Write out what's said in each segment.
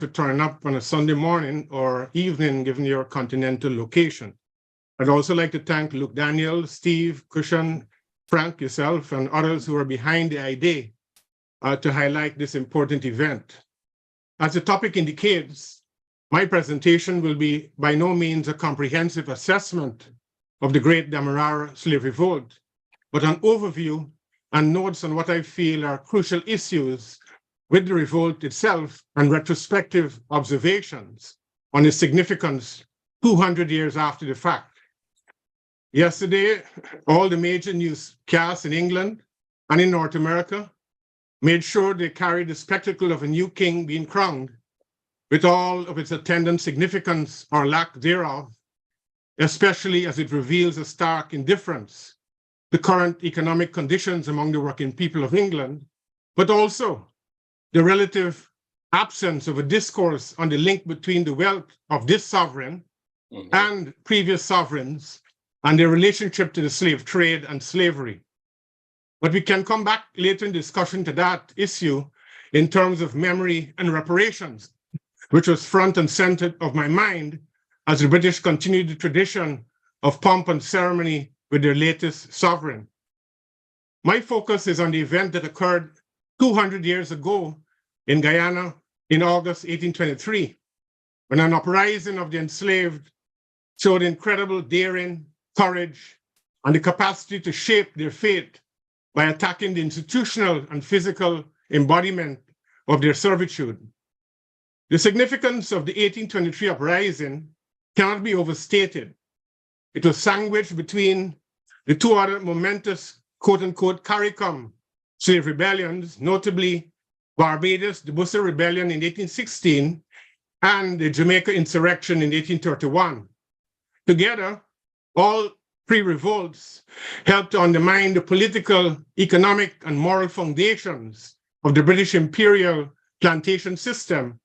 for turning up on a Sunday morning or evening, given your continental location. I'd also like to thank Luke Daniel, Steve, Cushion, Frank, yourself, and others who are behind the idea to highlight this important event. As the topic indicates, my presentation will be by no means a comprehensive assessment of the Great Demerara Slave Revolt, but an overview and notes on what I feel are crucial issues with the revolt itself and retrospective observations on its significance 200 years after the fact. Yesterday, all the major newscasts in England and in North America made sure they carried the spectacle of a new king being crowned with all of its attendant significance or lack thereof, especially as it reveals a stark indifference to current economic conditions among the working people of England, but also the relative absence of a discourse on the link between the wealth of this sovereign and previous sovereigns and their relationship to the slave trade and slavery. But we can come back later in discussion to that issue in terms of memory and reparations, which was front and center of my mind as the British continued the tradition of pomp and ceremony with their latest sovereign. My focus is on the event that occurred 200 years ago in Guyana in August 1823, when an uprising of the enslaved showed incredible daring, courage, and the capacity to shape their fate by attacking the institutional and physical embodiment of their servitude. The significance of the 1823 uprising cannot be overstated. It was sandwiched between the two other momentous quote-unquote CARICOM slave rebellions, notably Barbados, the Bussa Rebellion in 1816, and the Jamaica insurrection in 1831. Together, all three revolts helped to undermine the political, economic, and moral foundations of the British imperial plantation system,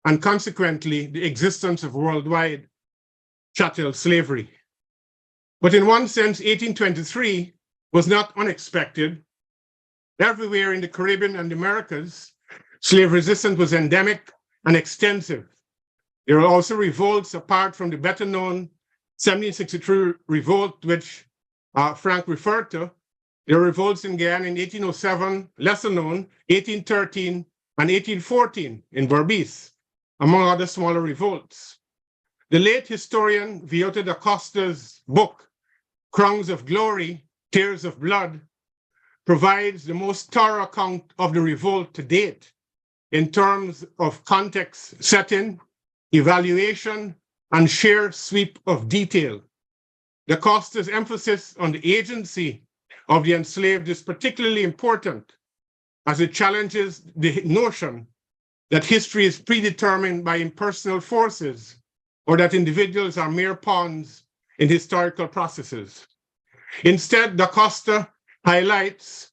and consequently, the existence of worldwide chattel slavery. But in one sense, 1823 was not unexpected. Everywhere in the Caribbean and the Americas, slave resistance was endemic and extensive. There were also revolts apart from the better known 1763 revolt, which Frank referred to. There were revolts in Guyana in 1807, lesser known, 1813, and 1814 in Berbice, among other smaller revolts. The late historian Villota da Costa's book, Crowns of Glory, Tears of Blood, provides the most thorough account of the revolt to date in terms of context setting, evaluation, and sheer sweep of detail. Da Costa's emphasis on the agency of the enslaved is particularly important as it challenges the notion that history is predetermined by impersonal forces or that individuals are mere pawns in historical processes. Instead, Da Costa highlights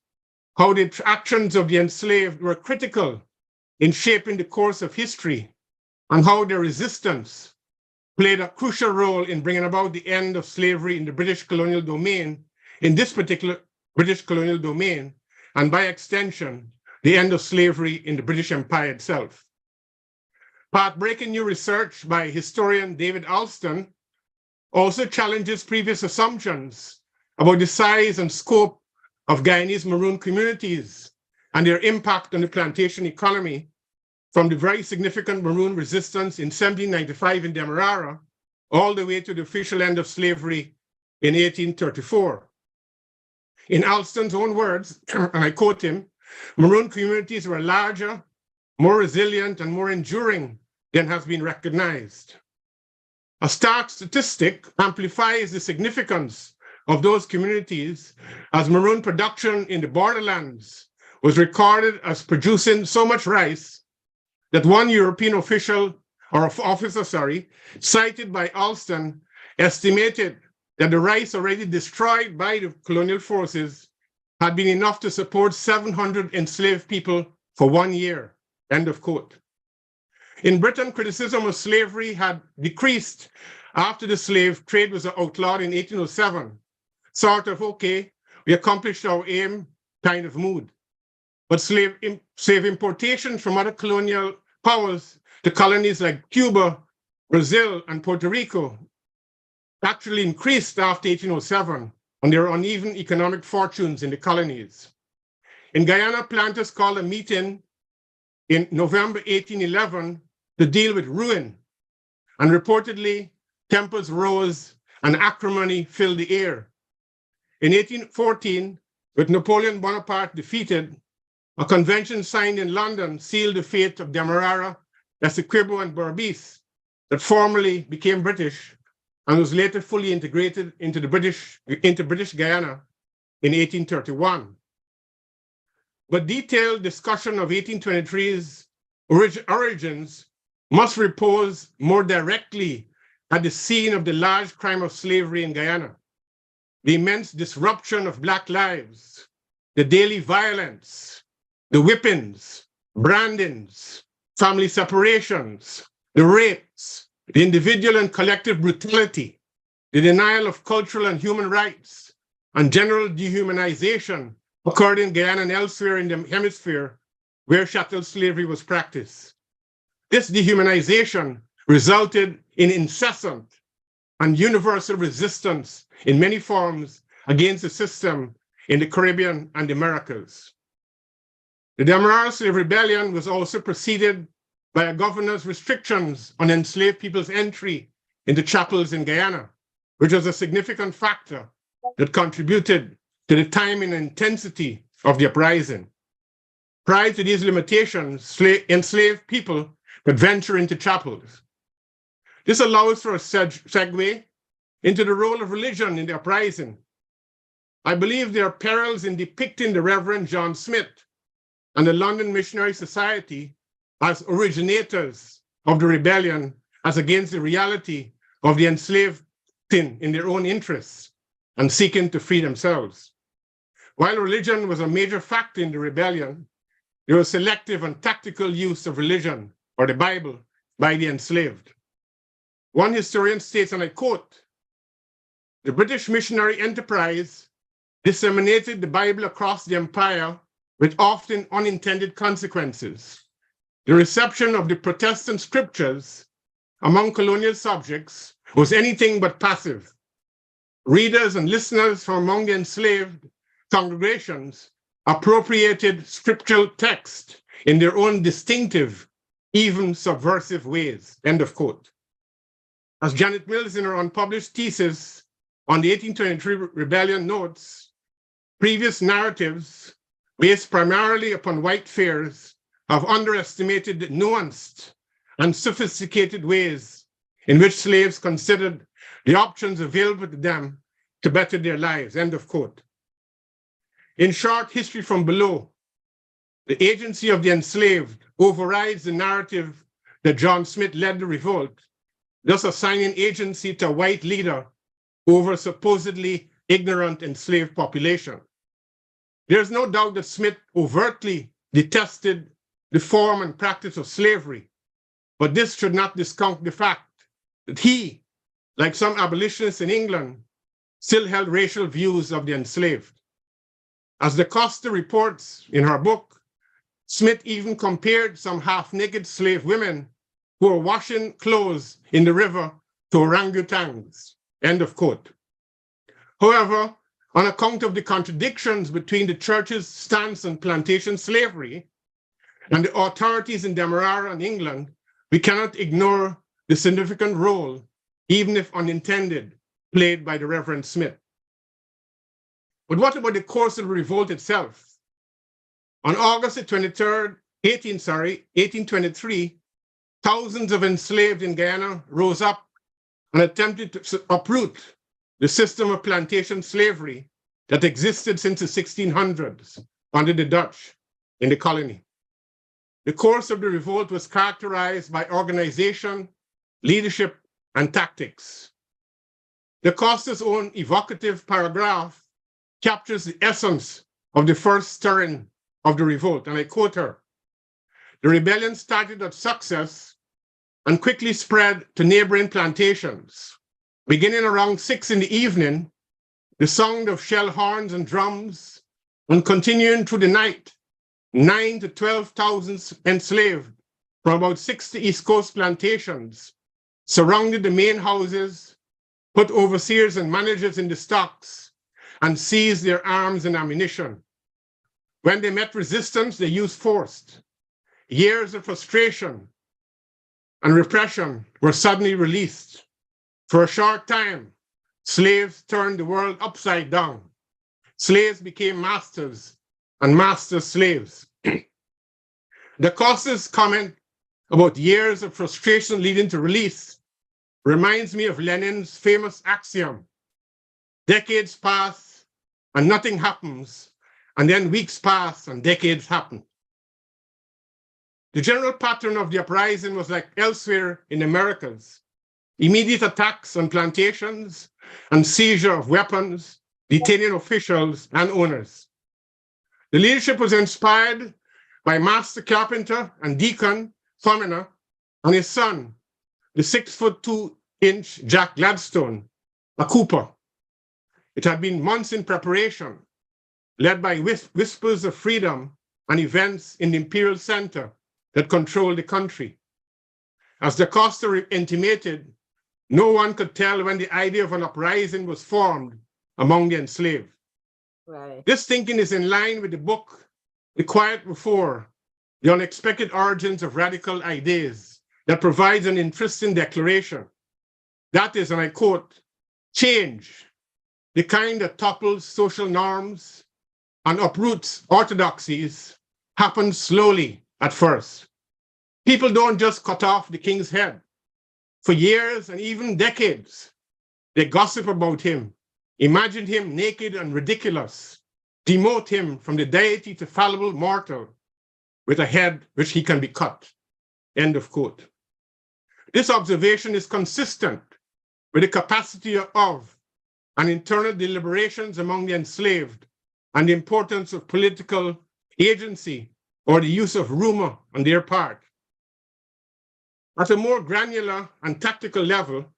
how the actions of the enslaved were critical in shaping the course of history and how their resistance played a crucial role in bringing about the end of slavery in the British colonial domain, in this particular British colonial domain, and by extension, the end of slavery in the British Empire itself. Path-breaking new research by historian David Alston also challenges previous assumptions about the size and scope of Guyanese maroon communities and their impact on the plantation economy, from the very significant maroon resistance in 1795 in Demerara, all the way to the official end of slavery in 1834. In Alston's own words, and I quote him, maroon communities were larger, more resilient, and more enduring than has been recognized. A stark statistic amplifies the significance of those communities, as maroon production in the borderlands was recorded as producing so much rice that one European official, or officer, cited by Alston, estimated that the rice already destroyed by the colonial forces had been enough to support 700 enslaved people for 1 year, end of quote. In Britain, criticism of slavery had decreased after the slave trade was outlawed in 1807. Sort of, okay, we accomplished our aim kind of mood. But slave importation from other colonial powers to colonies like Cuba, Brazil, and Puerto Rico actually increased after 1807 on their uneven economic fortunes in the colonies. In Guyana, planters called a meeting in November 1811 to deal with ruin, and reportedly tempers rose and acrimony filled the air. In 1814, with Napoleon Bonaparte defeated, a convention signed in London sealed the fate of Demerara-Essequibo and Berbice that formerly became British and was later fully integrated into British Guyana in 1831. But detailed discussion of 1823's origins must repose more directly at the scene of the large crime of slavery in Guyana, the immense disruption of Black lives, the daily violence, the whippings, brandings, family separations, the rapes, the individual and collective brutality, the denial of cultural and human rights, and general dehumanization occurred in Guyana and elsewhere in the hemisphere where chattel slavery was practiced. This dehumanization resulted in incessant and universal resistance in many forms against the system in the Caribbean and the Americas. The Demerara Slave Rebellion was also preceded by a governor's restrictions on enslaved people's entry into chapels in Guyana, which was a significant factor that contributed to the time and intensity of the uprising. Prior to these limitations, enslaved people could venture into chapels. This allows for a segue into the role of religion in the uprising. I believe there are perils in depicting the Reverend John Smith and the London Missionary Society as originators of the rebellion as against the reality of the enslaved in their own interests and seeking to free themselves. While religion was a major factor in the rebellion, there was selective and tactical use of religion or the Bible by the enslaved. One historian states, and I quote, "The British missionary enterprise disseminated the Bible across the empire with often unintended consequences. The reception of the Protestant scriptures among colonial subjects was anything but passive. Readers and listeners from among the enslaved congregations appropriated scriptural text in their own distinctive, even subversive ways," end of quote. As Janet Mills in her unpublished thesis on the 1823 rebellion notes, previous narratives based primarily upon white fears have underestimated the nuanced and sophisticated ways in which slaves considered the options available to them to better their lives, end of quote. In short, history from below, the agency of the enslaved overrides the narrative that John Smith led the revolt, thus assigning agency to a white leader over a supposedly ignorant enslaved population. There's no doubt that Smith overtly detested the form and practice of slavery, but this should not discount the fact that he, like some abolitionists in England, still held racial views of the enslaved. As the Costa reports in her book, Smith even compared some half-naked slave women who were washing clothes in the river to orangutans, end of quote. However, on account of the contradictions between the church's stance on plantation slavery and the authorities in Demerara and England, we cannot ignore the significant role, even if unintended, played by the Reverend Smith. But what about the course of the revolt itself? On August 23rd, 1823, thousands of enslaved in Guyana rose up and attempted to uproot the system of plantation slavery that existed since the 1600s under the Dutch in the colony. The course of the revolt was characterized by organization, leadership, and tactics. The Costa's own evocative paragraph captures the essence of the first stirring of the revolt, and I quote her, "The rebellion started at success and quickly spread to neighboring plantations. Beginning around 6 in the evening, the sound of shell horns and drums, and continuing through the night, 9,000 to 12,000 enslaved from about 60 East Coast plantations surrounded the main houses, put overseers and managers in the stocks, and seized their arms and ammunition. When they met resistance, they used force. Years of frustration and repression were suddenly released. For a short time, slaves turned the world upside down. Slaves became masters and masters slaves. Da Costa's comment about years of frustration leading to release reminds me of Lenin's famous axiom: decades pass and nothing happens, and then weeks pass and decades happen. The general pattern of the uprising was like elsewhere in the Americas: immediate attacks on plantations and seizure of weapons, detaining officials and owners. The leadership was inspired by master carpenter and deacon Thomina and his son, the 6'2" Jack Gladstone, a cooper. It had been months in preparation, led by whispers of freedom and events in the Imperial Center that controlled the country. As Da Costa intimated, no one could tell when the idea of an uprising was formed among the enslaved. Right. This thinking is in line with the book, The Quiet Before, The Unexpected Origins of Radical Ideas, that provides an interesting declaration. That is, and I quote, "Change, the kind that topples social norms and uproots orthodoxies, happens slowly at first. People don't just cut off the king's head. For years and even decades, they gossip about him, imagine him naked and ridiculous, demote him from the deity to fallible mortal with a head which he can be cut." End of quote. This observation is consistent with the capacity of and internal deliberations among the enslaved and the importance of political agency or the use of rumor on their part. At a more granular and tactical level,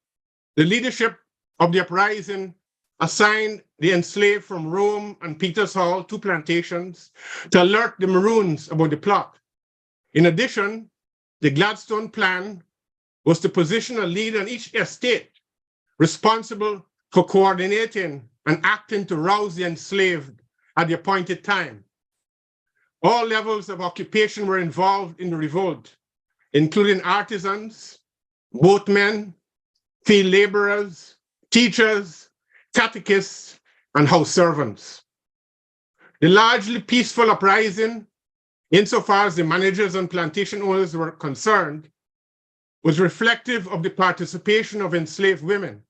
the leadership of the uprising assigned the enslaved from Rome and Peters Hall to plantations to alert the Maroons about the plot. In addition, the Gladstone plan was to position a leader in each estate responsible for coordinating and acting to rouse the enslaved at the appointed time. All levels of occupation were involved in the revolt, including artisans, boatmen, field laborers, teachers, catechists, and house servants. The largely peaceful uprising, insofar as the managers and plantation owners were concerned, was reflective of the participation of enslaved women.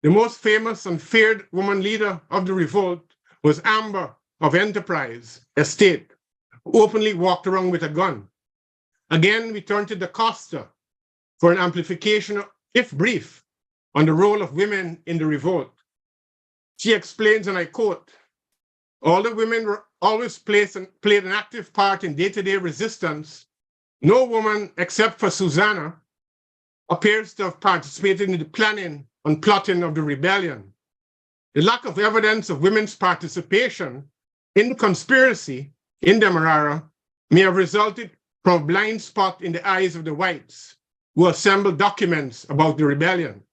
The most famous and feared woman leader of the revolt was Amber of Enterprise Estate, who openly walked around with a gun. Again, we turn to Da Costa for an amplification, if brief, on the role of women in the revolt. She explains, and I quote, "Although women were always played an active part in day-to-day resistance, no woman, except for Susanna, appears to have participated in the planning and plotting of the rebellion. The lack of evidence of women's participation in the conspiracy in Demerara may have resulted from a blind spot in the eyes of the whites who assembled documents about the rebellion.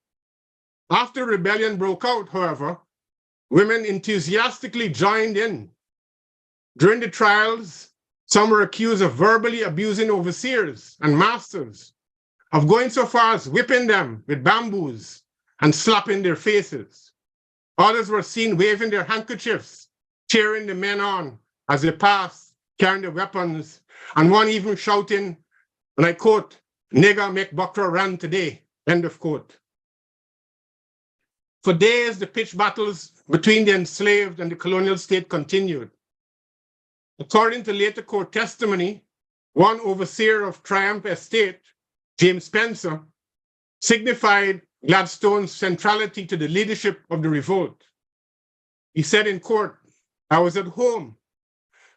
After the rebellion broke out, however, women enthusiastically joined in. During the trials, some were accused of verbally abusing overseers and masters, of going so far as whipping them with bamboos and slapping their faces. Others were seen waving their handkerchiefs, cheering the men on as they passed, carrying their weapons, and one even shouting, and I quote, "Nigger make Buckra run today," end of quote. For days, the pitched battles between the enslaved and the colonial state continued. According to later court testimony, one overseer of Triumph Estate, James Spencer, signified Gladstone's centrality to the leadership of the revolt. He said in court, "I was at home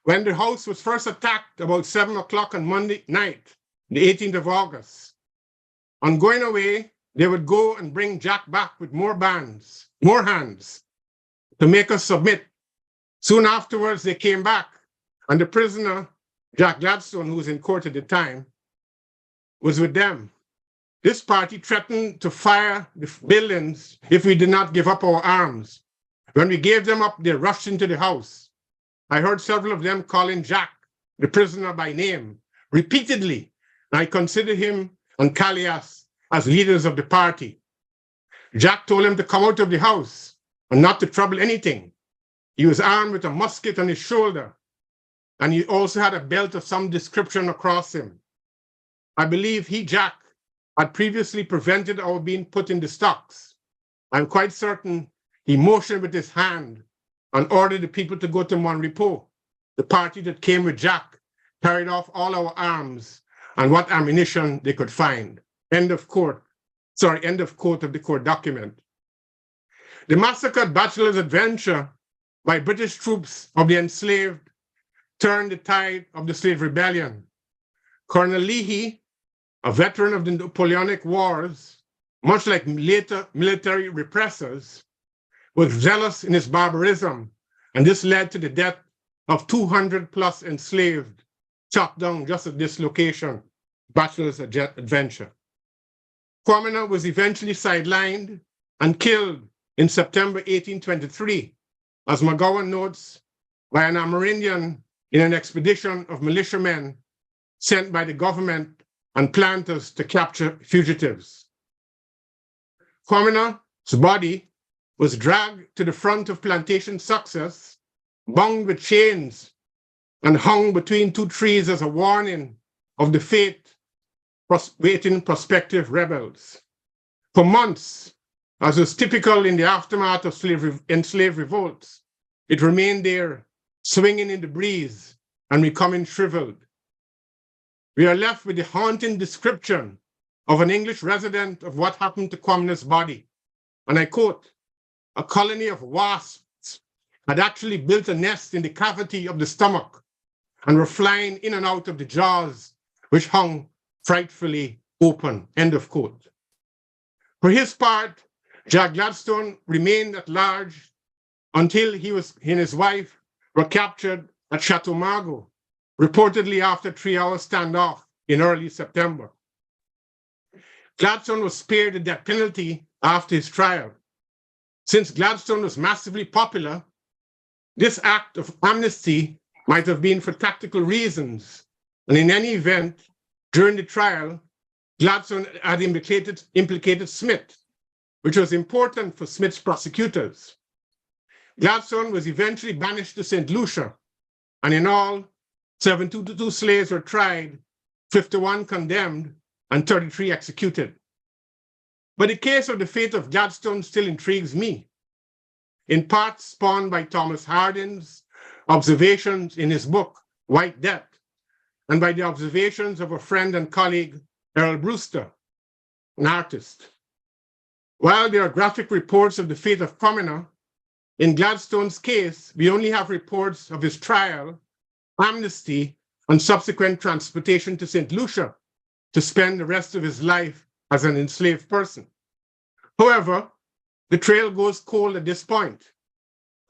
when the house was first attacked about 7 o'clock on Monday night, the 18th of August. On going away, they would go and bring Jack back with more hands to make us submit. Soon afterwards, they came back, and the prisoner, Jack Gladstone, who was in court at the time, was with them. This party threatened to fire the buildings if we did not give up our arms. When we gave them up, they rushed into the house. I heard several of them calling Jack, the prisoner, by name, repeatedly. I considered him and Callias as leaders of the party. Jack told him to come out of the house and not to trouble anything. He was armed with a musket on his shoulder, and he also had a belt of some description across him. I believe he, Jack, had previously prevented our being put in the stocks. I'm quite certain he motioned with his hand and ordered the people to go to Mon Repos. The party that came with Jack carried off all our arms and what ammunition they could find. End of quote of the court document. The massacre at Bachelor's Adventure by British troops of the enslaved turned the tide of the slave rebellion. Colonel Leahy, a veteran of the Napoleonic Wars, much like later military repressors, was zealous in his barbarism, and this led to the death of 200 plus enslaved, chopped down just at this location, Bachelor's Adventure. Kwamina was eventually sidelined and killed in September 1823, as McGowan notes, by an Amerindian in an expedition of militiamen sent by the government and planters to capture fugitives. Kwamina's body was dragged to the front of Plantation Success, bound with chains, and hung between two trees as a warning of the fate waiting prospective rebels. For months, as was typical in the aftermath of enslaved revolts, it remained there, swinging in the breeze and becoming shriveled. We are left with the haunting description of an English resident of what happened to Kwamina's body. And I quote, "A colony of wasps had actually built a nest in the cavity of the stomach and were flying in and out of the jaws, which hung frightfully open," end of quote. For his part, Jack Gladstone remained at large until he and his wife were captured at Chateau Margaux, reportedly after a 3-hour standoff in early September. Gladstone was spared the death penalty after his trial. Since Gladstone was massively popular, this act of amnesty might have been for tactical reasons, and in any event, during the trial, Gladstone had implicated Smith, which was important for Smith's prosecutors. Gladstone was eventually banished to St. Lucia, and in all, 722 slaves were tried, 51 condemned, and 33 executed. But the case of the fate of Gladstone still intrigues me, in part spawned by Thomas Hardin's observations in his book, White Death, and by the observations of a friend and colleague, Errol Brewster, an artist. While there are graphic reports of the fate of Kwamina, in Gladstone's case, we only have reports of his trial, amnesty, and subsequent transportation to St. Lucia to spend the rest of his life as an enslaved person. However, the trail goes cold at this point,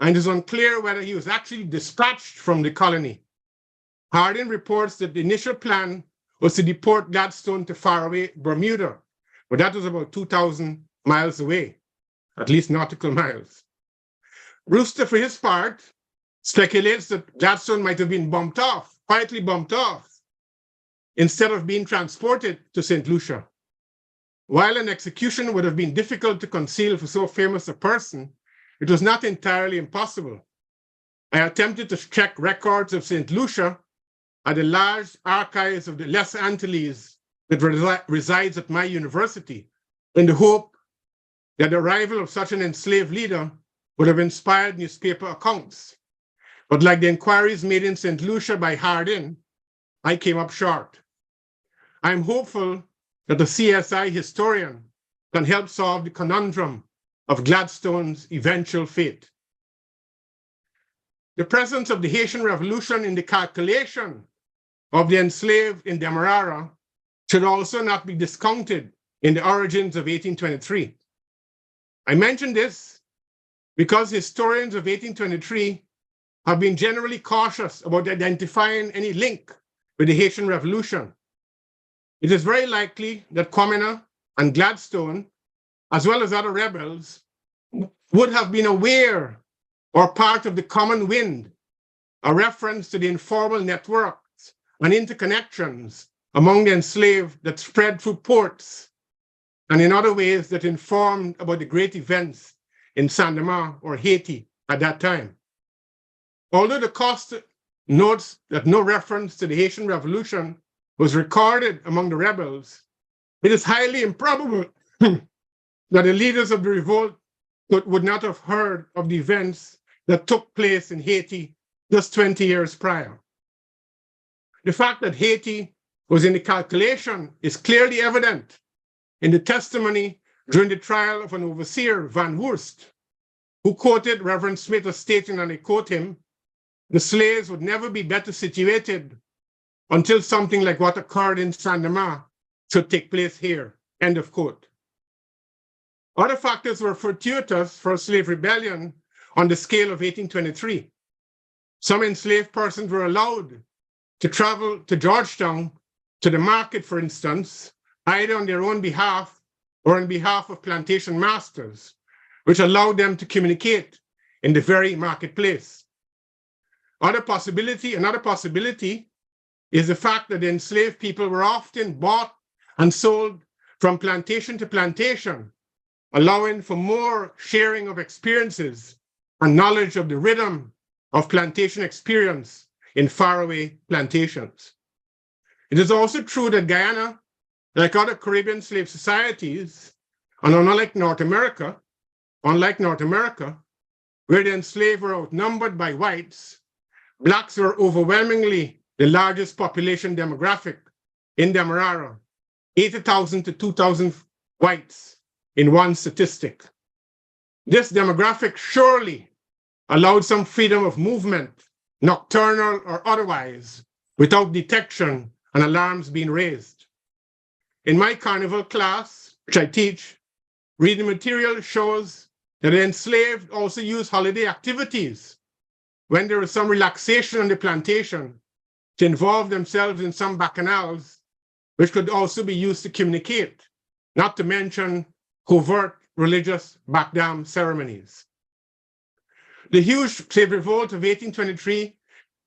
and it is unclear whether he was actually dispatched from the colony. Hardin reports that the initial plan was to deport Gladstone to faraway Bermuda, but that was about 2,000 miles away, at least nautical miles. Brewster, for his part, speculates that Gladstone might have been quietly bumped off, instead of being transported to St. Lucia. While an execution would have been difficult to conceal for so famous a person, it was not entirely impossible. I attempted to check records of St. Lucia at the large archives of the Les Antilles that resides at my university, in the hope that the arrival of such an enslaved leader would have inspired newspaper accounts. But like the inquiries made in St. Lucia by Hardin, I came up short. I'm hopeful that the CSI historian can help solve the conundrum of Gladstone's eventual fate. The presence of the Haitian Revolution in the calculation of the enslaved in Demerara should also not be discounted in the origins of 1823. I mention this because historians of 1823 have been generally cautious about identifying any link with the Haitian Revolution. It is very likely that Kwame and Gladstone, as well as other rebels, would have been aware or part of the common wind, a reference to the informal networks and interconnections among the enslaved that spread through ports and in other ways that informed about the great events in Saint-Domingue or Haiti at that time. Although the cost notes that no reference to the Haitian Revolution was recorded among the rebels, it is highly improbable that the leaders of the revolt would not have heard of the events that took place in Haiti just 20 years prior. The fact that Haiti was in the calculation is clearly evident in the testimony during the trial of an overseer, Van Woerst, who quoted Reverend Smith as stating, and I quote him, "The slaves would never be better situated until something like what occurred in Saint-Domingue should take place here," end of quote. Other factors were fortuitous for a slave rebellion on the scale of 1823. Some enslaved persons were allowed to travel to Georgetown to the market, for instance, either on their own behalf or on behalf of plantation masters, which allowed them to communicate in the very marketplace. Another possibility is the fact that the enslaved people were often bought and sold from plantation to plantation, allowing for more sharing of experiences and knowledge of the rhythm of plantation experience in faraway plantations. It is also true that Guyana, like other Caribbean slave societies, and unlike North America, where the enslaved were outnumbered by whites, Blacks were overwhelmingly the largest population demographic in Demerara, 80,000 to 2,000 whites in one statistic. This demographic surely allowed some freedom of movement, nocturnal or otherwise, without detection and alarms being raised. In my carnival class, which I teach, reading material shows that the enslaved also use holiday activities when there is some relaxation on the plantation to involve themselves in some bacchanals, which could also be used to communicate, not to mention covert religious backdam ceremonies. The huge slave revolt of 1823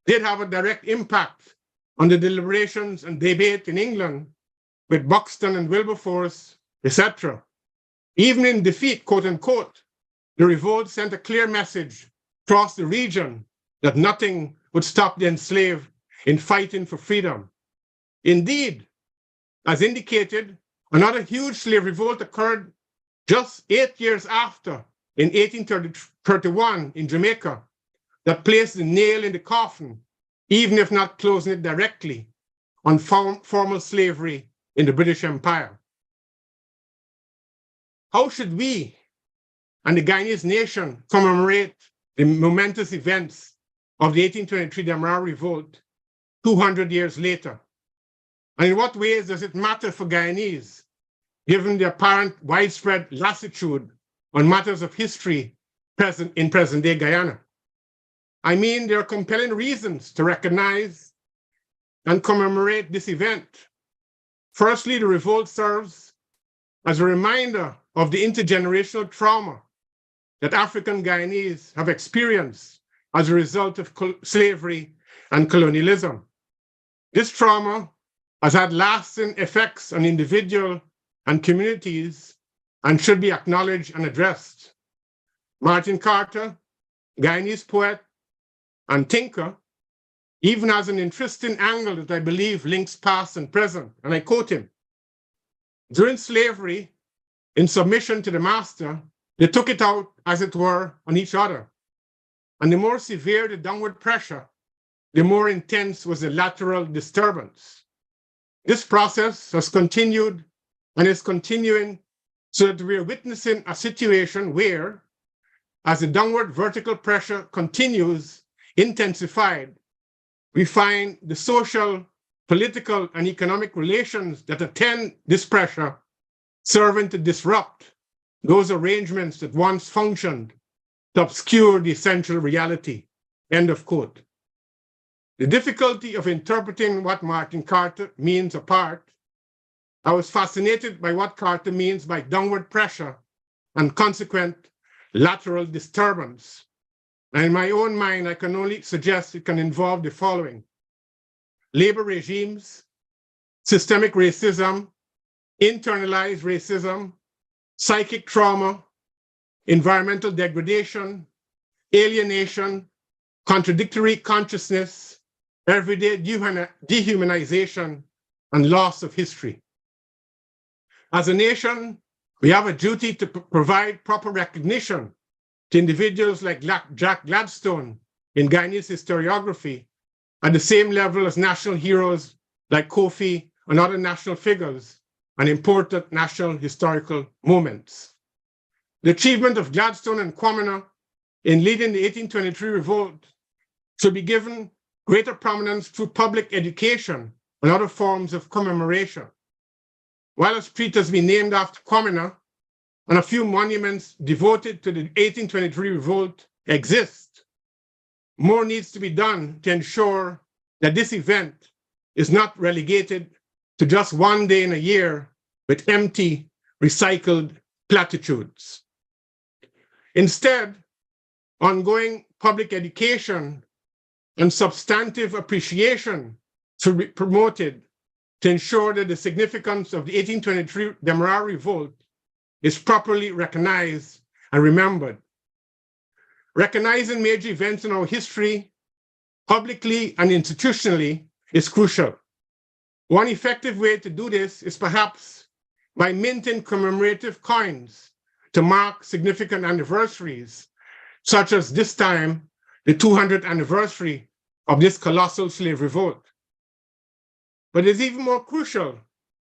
did have a direct impact on the deliberations and debate in England with Buxton and Wilberforce, etc. Even in defeat, quote unquote, the revolt sent a clear message across the region that nothing would stop the enslaved in fighting for freedom. Indeed, as indicated, another huge slave revolt occurred just 8 years after, in 1831 in Jamaica, that placed the nail in the coffin, even if not closing it directly, on formal slavery in the British Empire. How should we and the Guyanese nation commemorate the momentous events of the 1823 Demerara Revolt 200 years later? And in what ways does it matter for Guyanese, given the apparent widespread lassitude on matters of history in present-day Guyana? I mean, there are compelling reasons to recognize and commemorate this event. Firstly, the revolt serves as a reminder of the intergenerational trauma that African Guyanese have experienced as a result of slavery and colonialism. This trauma has had lasting effects on individuals and communities and should be acknowledged and addressed. Martin Carter, Guyanese poet and thinker, even has an interesting angle that I believe links past and present, and I quote him: "During slavery, in submission to the master, they took it out, as it were, on each other. And the more severe the downward pressure, the more intense was the lateral disturbance. This process has continued and is continuing, so that we are witnessing a situation where, as the downward vertical pressure continues, intensified, we find the social, political, and economic relations that attend this pressure serving to disrupt those arrangements that once functioned to obscure the essential reality," end of quote. The difficulty of interpreting what Martin Carter means apart I was fascinated by what Carter means by downward pressure and consequent lateral disturbance. And in my own mind, I can only suggest it can involve the following: labor regimes, systemic racism, internalized racism, psychic trauma, environmental degradation, alienation, contradictory consciousness, everyday dehumanization, and loss of history. As a nation, we have a duty to provide proper recognition to individuals like Jack Gladstone in Guyanese historiography at the same level as national heroes like Kofi and other national figures and important national historical moments. The achievement of Gladstone and Kwamina in leading the 1823 revolt should be given greater prominence through public education and other forms of commemoration. While a street has been named after Kwamina and a few monuments devoted to the 1823 revolt exist, more needs to be done to ensure that this event is not relegated to just one day in a year with empty, recycled platitudes. Instead, ongoing public education and substantive appreciation should be promoted to ensure that the significance of the 1823 Demerara revolt is properly recognized and remembered. Recognizing major events in our history, publicly and institutionally, is crucial. One effective way to do this is perhaps by minting commemorative coins to mark significant anniversaries, such as this time, the 200th anniversary of this colossal slave revolt. But it's even more crucial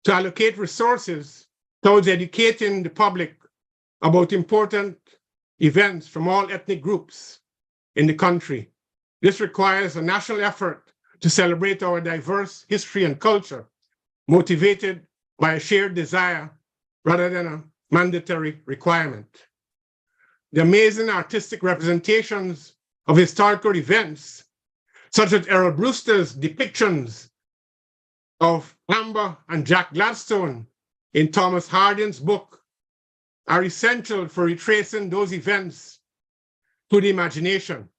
to allocate resources towards educating the public about important events from all ethnic groups in the country. This requires a national effort to celebrate our diverse history and culture, motivated by a shared desire rather than a mandatory requirement. The amazing artistic representations of historical events, such as Errol Brewster's depictions of Amber and Jack Gladstone in Thomas Harding's book, are essential for retracing those events to the imagination.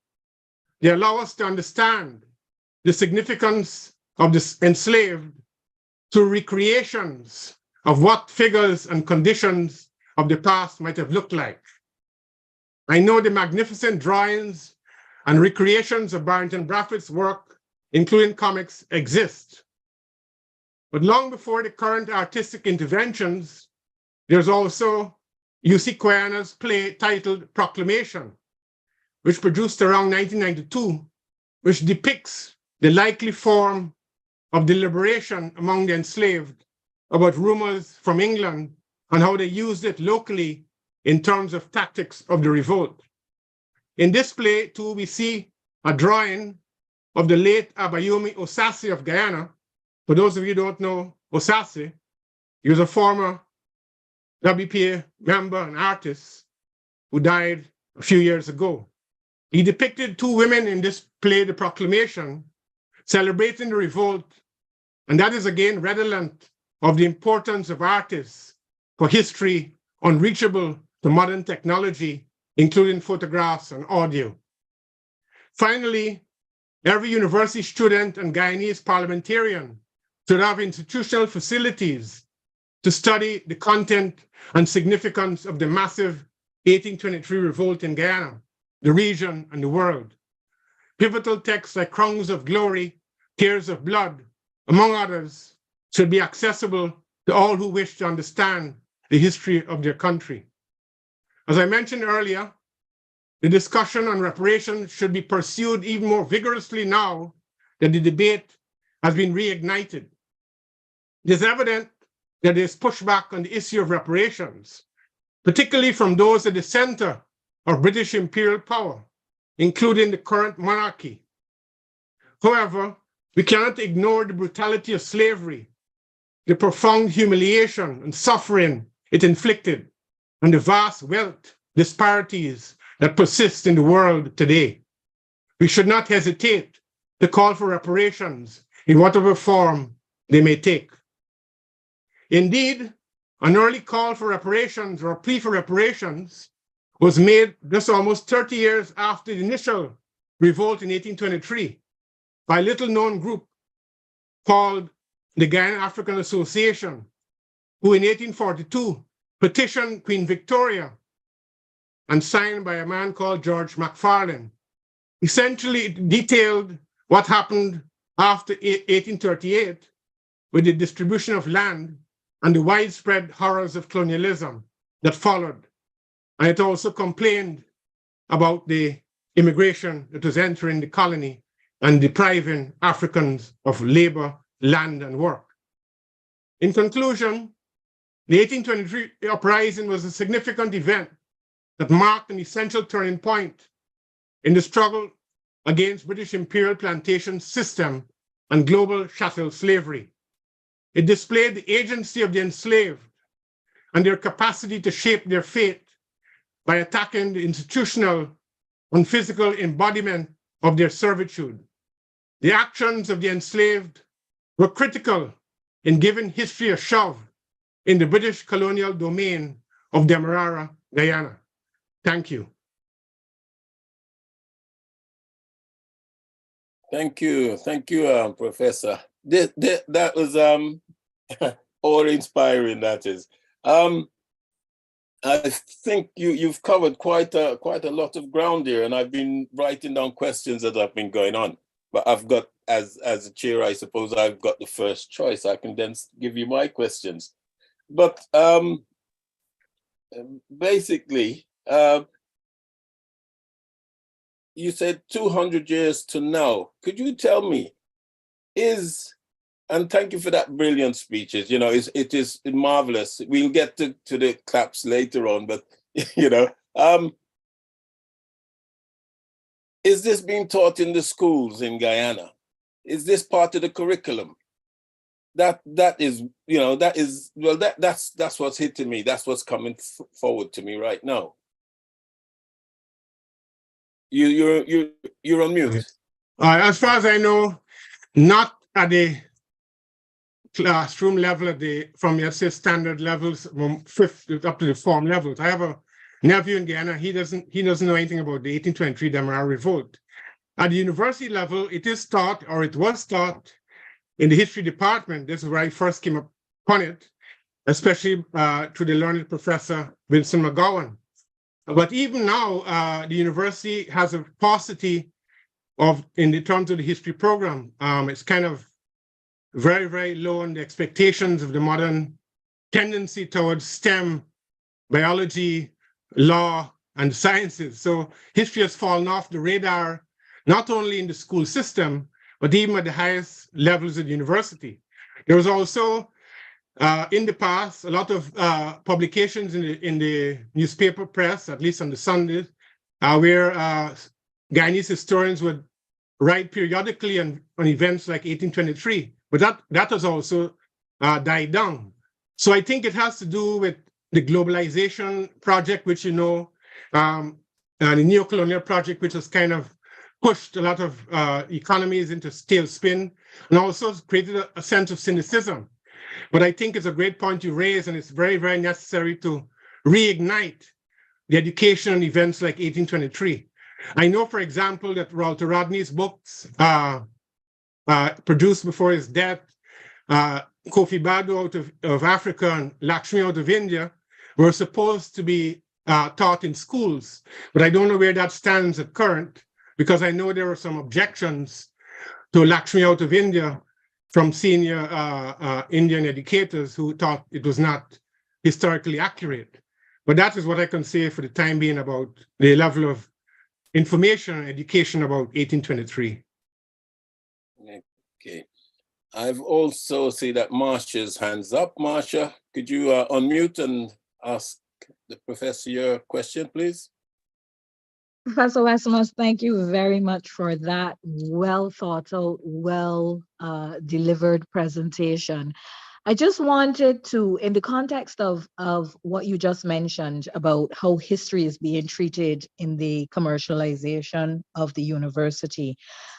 They allow us to understand the significance of the enslaved through recreations of what figures and conditions of the past might have looked like. I know the magnificent drawings and recreations of Barrington Brathwaite's work, including comics, exist. But long before the current artistic interventions, there's also U.C. Guyana's play titled Proclamation, which produced around 1992, which depicts the likely form of deliberation among the enslaved about rumors from England and how they used it locally in terms of tactics of the revolt. In this play, too, we see a drawing of the late Abayomi Osase of Guyana. For those of you who don't know Osase, he was a former WPA member and artist who died a few years ago. He depicted two women in this play, The Proclamation, celebrating the revolt, and that is again redolent of the importance of artists for history unreachable to modern technology, including photographs and audio. Finally, every university student and Guyanese parliamentarian should have institutional facilities to study the content and significance of the massive 1823 revolt in Guyana, the region, and the world. Pivotal texts like Crowns of Glory, Tears of Blood, among others, should be accessible to all who wish to understand the history of their country. As I mentioned earlier, the discussion on reparations should be pursued even more vigorously now that the debate has been reignited. It is evident that there is pushback on the issue of reparations, particularly from those at the center of British imperial power, including the current monarchy. However, we cannot ignore the brutality of slavery, the profound humiliation and suffering it inflicted, and the vast wealth disparities that persist in the world today. We should not hesitate to call for reparations in whatever form they may take. Indeed, an early call for reparations or a plea for reparations was made just almost 30 years after the initial revolt in 1823 by a little-known group called the Guyana African Association, who in 1842 petitioned Queen Victoria and signed by a man called George McFarlane. Essentially, it detailed what happened after 1838 with the distribution of land and the widespread horrors of colonialism that followed. And it also complained about the immigration that was entering the colony and depriving Africans of labor, land, and work. In conclusion, the 1823 uprising was a significant event that marked an essential turning point in the struggle against British imperial plantation system and global chattel slavery. It displayed the agency of the enslaved and their capacity to shape their fate by attacking the institutional and physical embodiment of their servitude. The actions of the enslaved were critical in giving history a shove in the British colonial domain of Demerara, Guyana. Thank you. Thank you, Professor. That was awe-inspiring. That is. I think you've covered quite a lot of ground here, and I've been writing down questions that have been going on. But I've got, as a chair, I suppose I've got the first choice. I can then give you my questions. But basically, you said 200 years to now. Could you tell me, and thank you for that brilliant speeches. You know, it is marvelous. We'll get to the claps later on, but you know, is this being taught in the schools in Guyana? Is this part of the curriculum? That is, you know, that's what's hitting me. That's what's coming forward to me right now. You're on mute. As far as I know, not at the classroom level, from let's say standard levels, from fifth up to the form levels. I have a nephew in Guyana. He doesn't know anything about the 1823 Demerara revolt. At the university level, it is taught, or it was taught, in the history department. This is where I first came upon it, especially through the learned professor Vincent McGowan. But even now, the university has a paucity in the terms of the history program. It's kind of very, very low on the expectations of the modern tendency towards STEM, biology, law, and sciences. So history has fallen off the radar, not only in the school system, but even at the highest levels of the university. There was also, in the past, a lot of publications in the newspaper press, at least on the Sundays, where Guyanese historians would write periodically on events like 1823. But that has also died down. So I think it has to do with the globalization project, which you know, the neocolonial project, which has kind of pushed a lot of economies into tailspin and also created a sense of cynicism. But I think it's a great point you raise, and it's very, very necessary to reignite the education on events like 1823. I know, for example, that Walter Rodney's books produced before his death, Kofi Badu out of Africa and Lakshmi out of India, were supposed to be taught in schools. But I don't know where that stands at current, because I know there were some objections to Lakshmi out of India from senior Indian educators who thought it was not historically accurate. But that is what I can say for the time being about the level of information and education about 1823. Okay. I've also seen that Marsha's hands up. Marsha, could you unmute and ask the professor your question, please? Professor Westmaas, thank you very much for that well thought out, well delivered presentation. I just wanted to, in the context of what you just mentioned about how history is being treated in the commercialization of the university,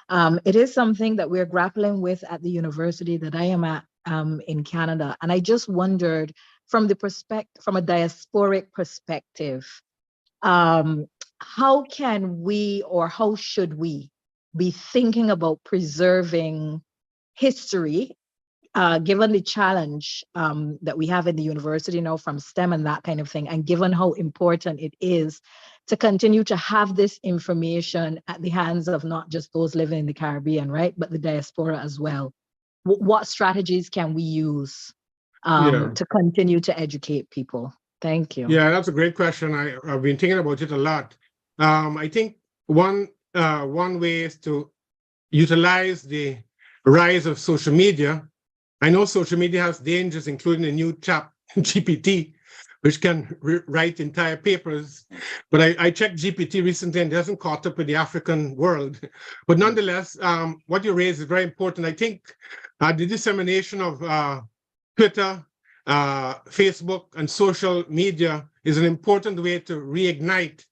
it is something that we're grappling with at the university that I am at in Canada. And I just wondered, from a diasporic perspective, how can we, or how should we be thinking about preserving history, given the challenge that we have in the university now from STEM and that kind of thing, and given how important it is to continue to have this information at the hands of not just those living in the Caribbean, right, but the diaspora as well? What strategies can we use to continue to educate people? Thank you. Yeah, that's a great question. I've been thinking about it a lot. I think one way is to utilize the rise of social media. I know social media has dangers, including the new chat GPT, which can write entire papers. But I checked GPT recently and it hasn't caught up with the African world. But nonetheless, what you raise is very important. I think the dissemination of Twitter, Facebook, and social media is an important way to reignite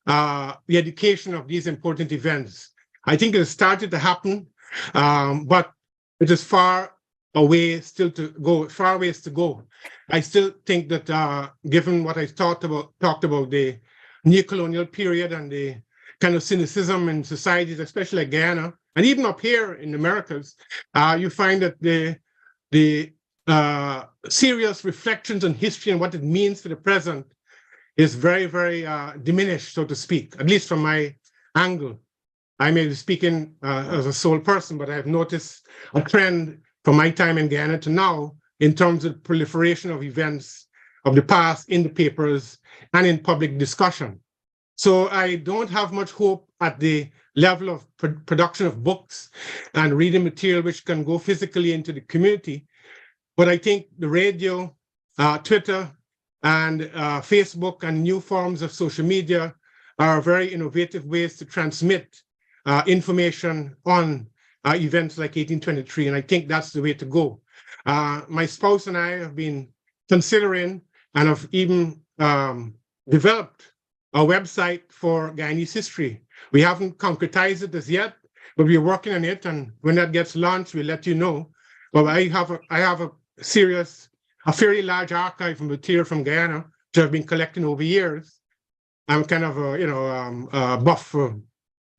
the education of these important events. I think it has started to happen, but it is far ways to go. I still think that given what I talked about the neo-colonial period and the kind of cynicism in societies, especially like Guyana, and even up here in the Americas, you find that the serious reflections on history and what it means for the present is very, very diminished, so to speak, at least from my angle. I may be speaking as a sole person, but I've noticed a trend from my time in Guyana to now in terms of proliferation of events of the past in the papers and in public discussion. So I don't have much hope at the level of production of books and reading material which can go physically into the community. But I think the radio, Twitter, and Facebook and new forms of social media are very innovative ways to transmit information on events like 1823, and I think that's the way to go. My spouse and I have been considering and have even developed a website for Guyanese history. We haven't concretized it as yet, but we're working on it, and when that gets launched, we'll let you know. But I have a fairly large archive of material from Guyana, which I've been collecting over years. I'm kind of a buff for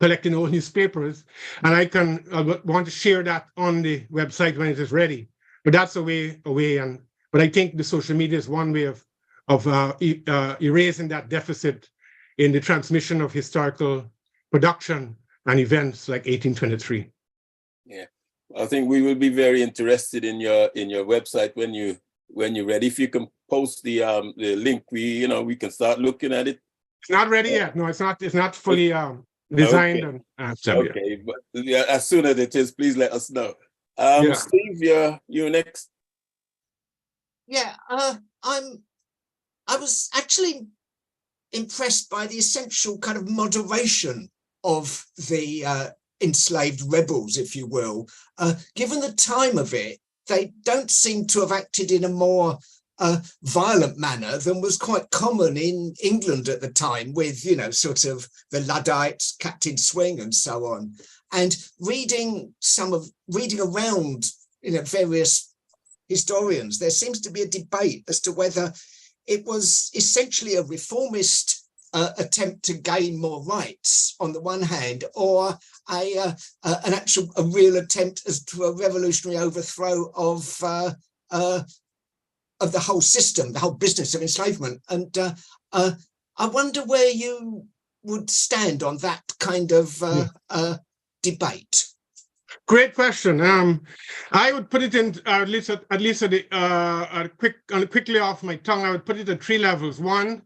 collecting old newspapers, and I want to share that on the website when it is ready. But that's a way. But I think the social media is one way of erasing that deficit in the transmission of historical production and events like 1823. Yeah, I think we will be very interested in your website when you're ready. If you can post the link, we can start looking at it. It's not ready yet. No, it's not fully designed. Okay, okay. But yeah, as soon as it is, please let us know. Steve, you're next. Yeah, I was actually impressed by the essential kind of moderation of the enslaved rebels, if you will. Given the time of it, they don't seem to have acted in a more violent manner than was quite common in England at the time, with, sort of the Luddites, Captain Swing and so on. And reading around, various historians, there seems to be a debate as to whether it was essentially a reformist attempt to gain more rights on the one hand, or a real attempt as to a revolutionary overthrow of the whole system, the whole business of enslavement. And I wonder where you would stand on that kind of debate. Great question. I would put it in quickly off my tongue. I would put it at three levels. One,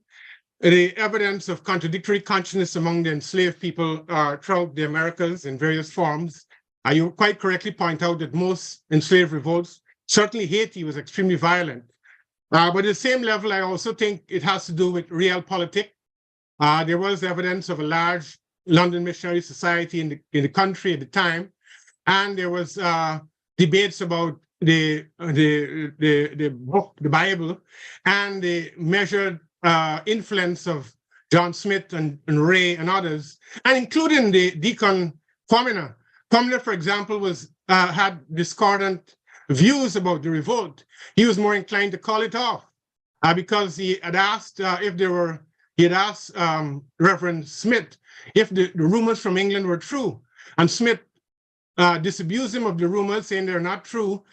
the evidence of contradictory consciousness among the enslaved people throughout the Americas in various forms. You quite correctly point out that most enslaved revolts, certainly Haiti, was extremely violent. But at the same level, I also think it has to do with realpolitik. There was evidence of a large London missionary society in the country at the time, and there was debates about the book, the Bible, and the measured influence of John Smith and Ray and others, and including the Deacon Commoner. Commoner, for example, had discordant views about the revolt, he was more inclined to call it off because he had asked Reverend Smith if the rumors from England were true. And Smith disabused him of the rumors, saying they're not true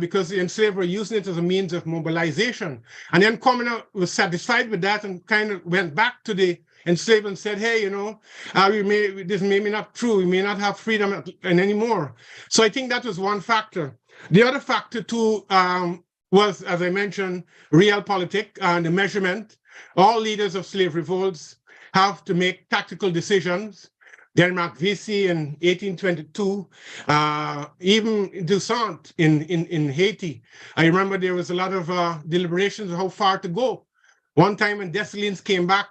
because the enslaved were using it as a means of mobilization. And then Commoner was satisfied with that and kind of went back to the enslaved and said, hey, you know, this may be not true. We may not have freedom anymore. So I think that was one factor. The other factor too was, as I mentioned, realpolitik and the measurement. All leaders of slave revolts have to make tactical decisions. Demerara-Essequibo in 1822, even Toussaint in Haiti. I remember there was a lot of deliberations of how far to go. One time when Dessalines came back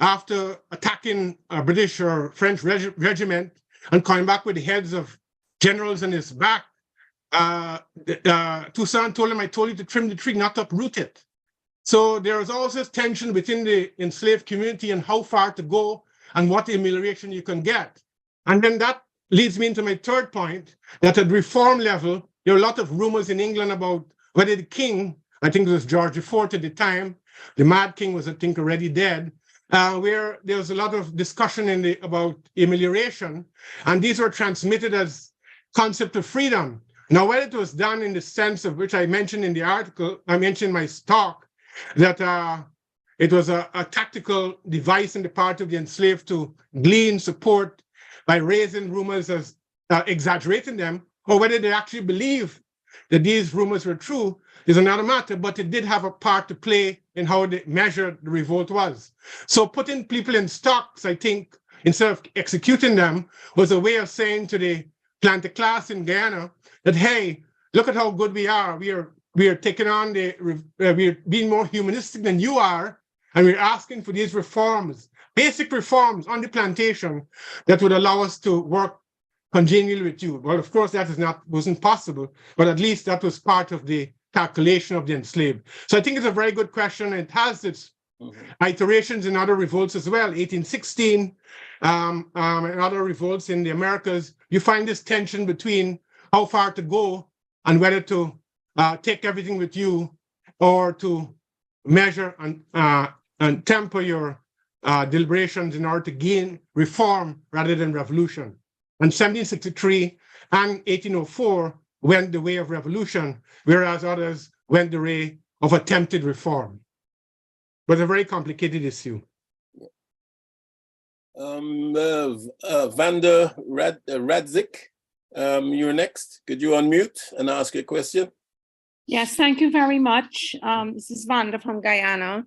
after attacking a British or French regiment and coming back with the heads of generals on his back, Toussaint told him, I told you to trim the tree, not uproot it. So there was also tension within the enslaved community and how far to go and what amelioration you can get. And then that leads me into my third point, that at reform level, there are a lot of rumors in England about whether the king, I think it was George IV at the time, the Mad King was, I think, already dead, where there was a lot of discussion about amelioration, and these were transmitted as concept of freedom. Now, whether it was done in the sense of which I mentioned in the article, I mentioned in my talk, that it was a tactical device on the part of the enslaved to glean support by raising rumors as exaggerating them, or whether they actually believe that these rumors were true is another matter, but it did have a part to play in how they measured the revolt was. So putting people in stocks, I think, instead of executing them, was a way of saying to the planter class in Guyana that, hey, look at how good we are. We are taking on we're being more humanistic than you are, and we're asking for these reforms, basic reforms on the plantation that would allow us to work congenially with you. Well, of course, that wasn't possible, but at least that was part of the calculation of the enslaved. So I think it's a very good question. It has its iterations in other revolts as well. 1816 and other revolts in the Americas, you find this tension between how far to go and whether to take everything with you or to measure and temper your deliberations in order to gain reform rather than revolution. And 1763 and 1804 went the way of revolution, whereas others went the way of attempted reform. But a very complicated issue. Vanda Radzik, you're next. Could you unmute and ask a question? Yes, thank you very much. This is Vanda from Guyana.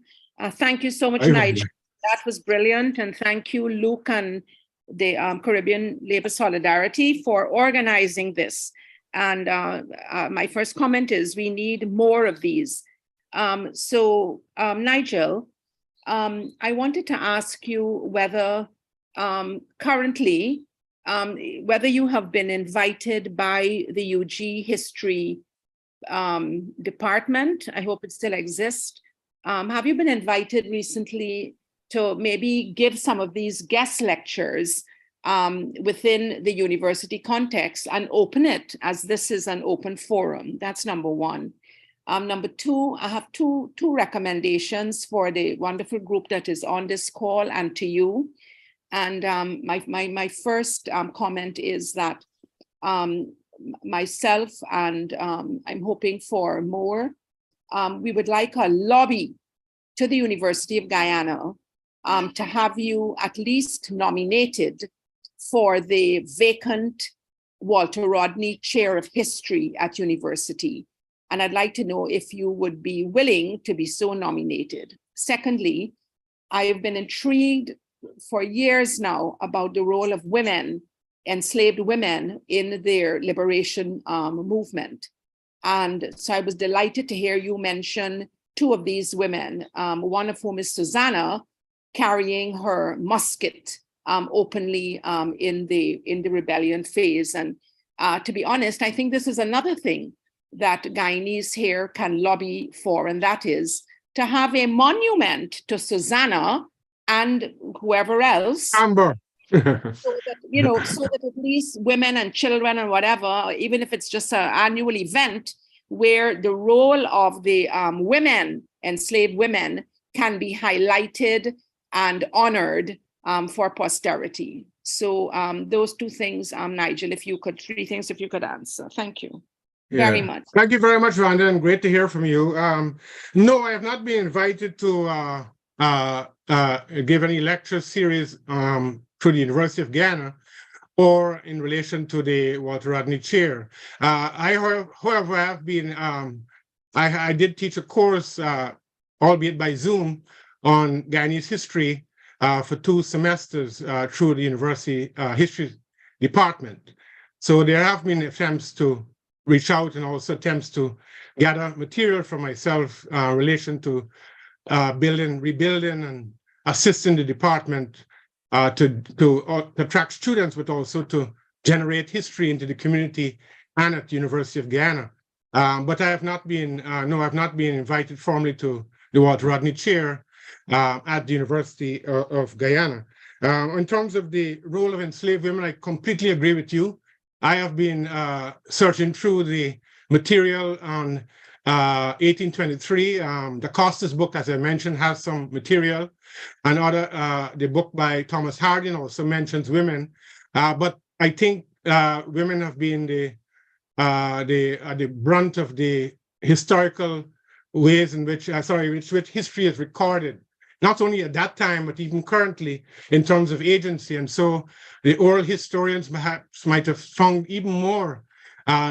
Thank you so much, Nigel. That was brilliant. And thank you, Luke and the Caribbean Labor Solidarity for organizing this. And my first comment is we need more of these. Nigel, I wanted to ask you whether currently, whether you have been invited by the UG History department. I hope it still exists. Have you been invited recently to maybe give some of these guest lectures within the university context and open it, as this is an open forum? That's number one. Number two, I have two recommendations for the wonderful group that is on this call and to you. And my first comment is that myself and I'm hoping for more, we would like a lobby to the University of Guyana to have you at least nominated for the vacant Walter Rodney Chair of History at university. And I'd like to know if you would be willing to be so nominated. Secondly, I have been intrigued for years now about the role of women, enslaved women, in their liberation movement. And so I was delighted to hear you mention two of these women, one of whom is Susanna, carrying her musket openly in the rebellion phase. And to be honest, I think this is another thing that Guyanese here can lobby for, and that is to have a monument to Susanna and whoever else. Amber. so that, so that at least women and children and whatever, even if it's just an annual event where the role of the women, enslaved women, can be highlighted and honored for posterity. So those two things, Nigel, three things, if you could answer. Thank you very much. Thank you very much, Rhonda, and great to hear from you. No, I have not been invited to give any lecture series through the University of Guyana or in relation to the Walter Rodney Chair. However, I have been, I did teach a course, albeit by Zoom, on Guyanese history for 2 semesters through the university history department. So there have been attempts to reach out and also attempts to gather material for myself in relation to building, rebuilding, and assisting the department to attract students, but also to generate history into the community and at the University of Guyana. But I have not been, I've not been invited formally to the Walter Rodney Chair at the University of Guyana. In terms of the role of enslaved women, I completely agree with you. I have been searching through the material on 1823. The Costas book, as I mentioned, has some material. And the book by Thomas Harding also mentions women. But I think women have been the brunt of the historical ways in which, which history is recorded, not only at that time, but even currently in terms of agency. And so the oral historians perhaps might have found even more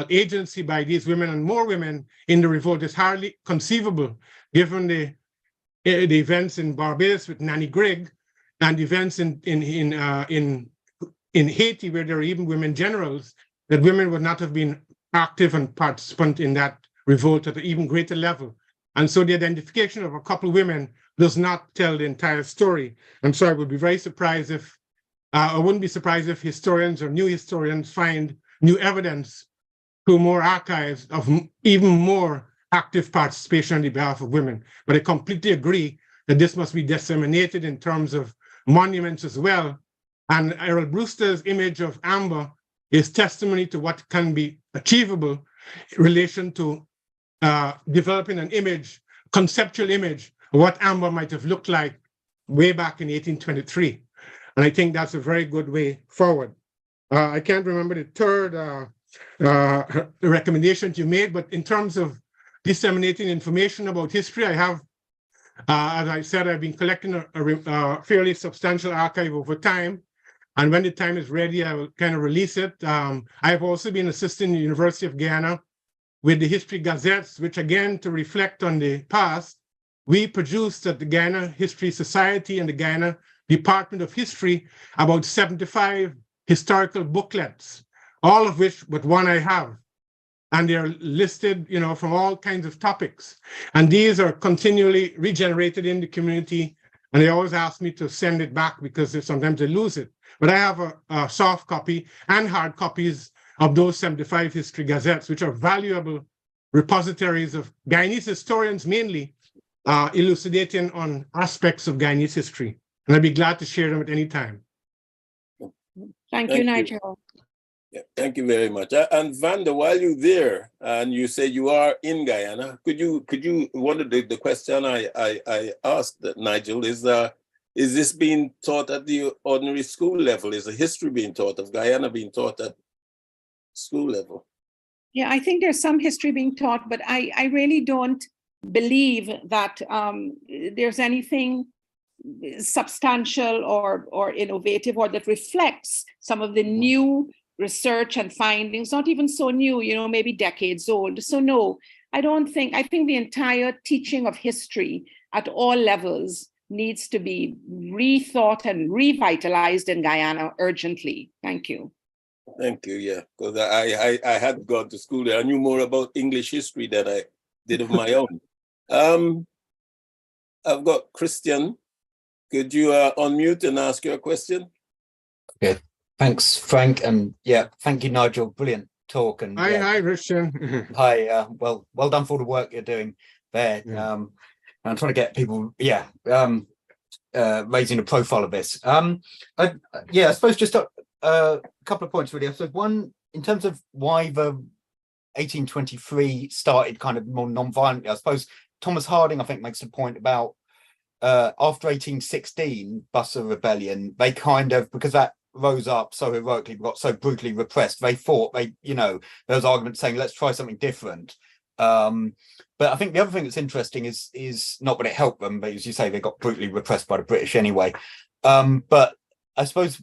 agency by these women and more women in the revolt. Is hardly conceivable given the events in Barbados with Nanny Grigg and events in Haiti, where there are even women generals, that women would not have been active and participant in that revolt at an even greater level. And so the identification of a couple of women does not tell the entire story. And so I would be very surprised if, I wouldn't be surprised if historians or new historians find new evidence through more archives of even more active participation on the behalf of women. But I completely agree that this must be disseminated in terms of monuments as well. And Errol Brewster's image of Amber is testimony to what can be achievable in relation to developing an image, conceptual image, of what Amber might have looked like way back in 1823. And I think that's a very good way forward. I can't remember the third recommendation you made, but in terms of disseminating information about history, I have, as I said, I've been collecting a fairly substantial archive over time. And when the time is ready, I will kind of release it. I've also been assisting the University of Guyana with the history gazettes, which again, to reflect on the past, we produced at the Guyana History Society and the Guyana Department of History about 75 historical booklets, all of which but one I have. And they're listed, from all kinds of topics. And these are continually regenerated in the community. And they always ask me to send it back because sometimes they lose it. But I have a soft copy and hard copies of those 75 history gazettes, which are valuable repositories of Guyanese historians, mainly elucidating on aspects of Guyanese history. And I'd be glad to share them at any time. Thank you, Nigel. Yeah, thank you very much. And Vanda, while you're there, and you say you are in Guyana, could you one of the question I asked Nigel is this being taught at the ordinary school level? Is the history being taught of Guyana being taught at school level? Yeah, I think there's some history being taught, but I really don't believe that there's anything substantial or innovative or that reflects some of the new research and findings, not even so new, maybe decades old. So no, I think the entire teaching of history at all levels needs to be rethought and revitalized in Guyana urgently. Thank you. Thank you, yeah, because I had gone to school there. I knew more about English history than I did of my own. I've got Christian. Could you unmute and ask your question? Okay, thanks, Frank, and yeah, thank you, Nigel. Brilliant talk. And hi, Christian. Hi, well done for all the work you're doing there. I'm trying to get people, raising the profile of this. I suppose just a couple of points really. I suppose one, in terms of why the 1823 started kind of more non-violently, I suppose Thomas Harding, I think, makes a point about after 1816, Bussa Rebellion, they kind of, because that rose up so heroically, got so brutally repressed, they thought there was arguments saying, let's try something different. But I think the other thing that's interesting is not that it helped them, but as you say, they got brutally repressed by the British anyway. But I suppose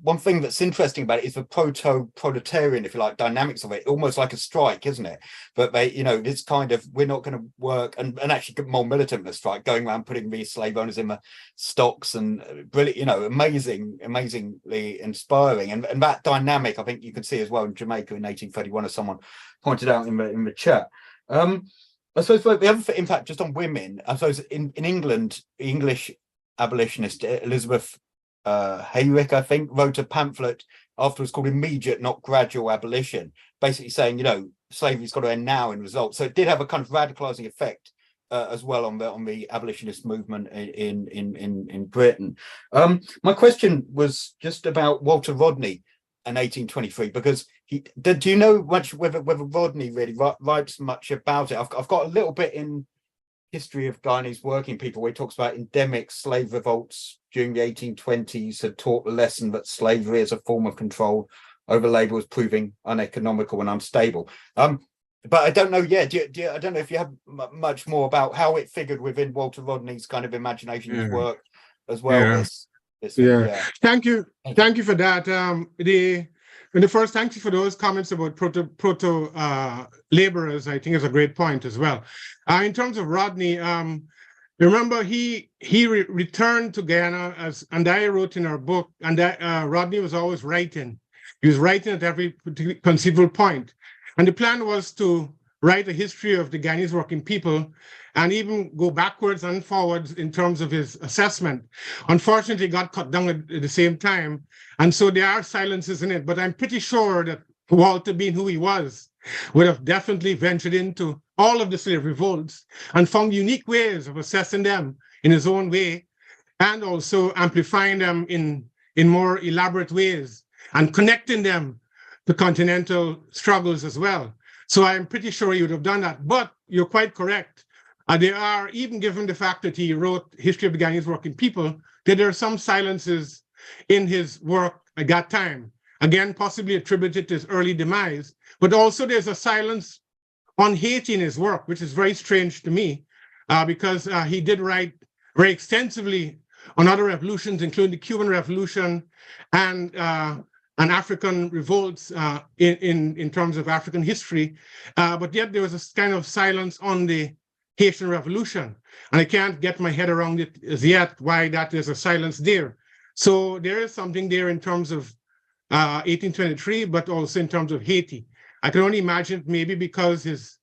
one thing that's interesting about it is the proto-proletarian, if you like, dynamics of it, almost like a strike, isn't it? But they, this kind of, we're not going to work, and actually get more militant than a strike, going around putting these slave owners in the stocks, and brilliant, amazingly inspiring. And that dynamic, I think you could see as well in Jamaica in 1831, as someone pointed out in the chat. I suppose the other impact just on women, I suppose in England, the English abolitionist Elizabeth Hayrick, I think, wrote a pamphlet afterwards called Immediate, Not Gradual Abolition, basically saying, slavery's got to end now in result. So it did have a kind of radicalizing effect as well on the abolitionist movement in Britain. My question was just about Walter Rodney in 1823, because do you know much whether Rodney really writes much about it? I've got a little bit in History of Guyanese Working People where he talks about endemic slave revolts during the 1820s had taught the lesson that slavery as a form of control over labor was proving uneconomical and unstable. But I don't know. I don't know if you have much more about how it figured within Walter Rodney's kind of imagination, his work as well. Thank you for that. The first, thank you for those comments about proto laborers. I think is a great point as well. In terms of Rodney, remember he returned to Guyana, and I wrote in our book, and Rodney was always writing. He was writing at every conceivable point, and the plan was to write a history of the Guyanese working people, and even go backwards and forwards in terms of his assessment. Unfortunately, it got cut down at the same time, and so there are silences in it, but I'm pretty sure that Walter, being who he was, would have definitely ventured into all of the slave revolts and found unique ways of assessing them in his own way, and also amplifying them in more elaborate ways and connecting them to continental struggles as well. So I'm pretty sure he would have done that, but you're quite correct. There are, even given the fact that he wrote History of the Guyanese Working People, that there are some silences in his work at that time. Again, possibly attributed to his early demise, but also there's a silence on Haiti in his work, which is very strange to me, because he did write very extensively on other revolutions, including the Cuban Revolution and African revolts in terms of African history, but yet there was a kind of silence on the Haitian Revolution, and I can't get my head around it as yet, why that is a silence there. So there is something there in terms of 1823, but also in terms of Haiti. I can only imagine maybe because his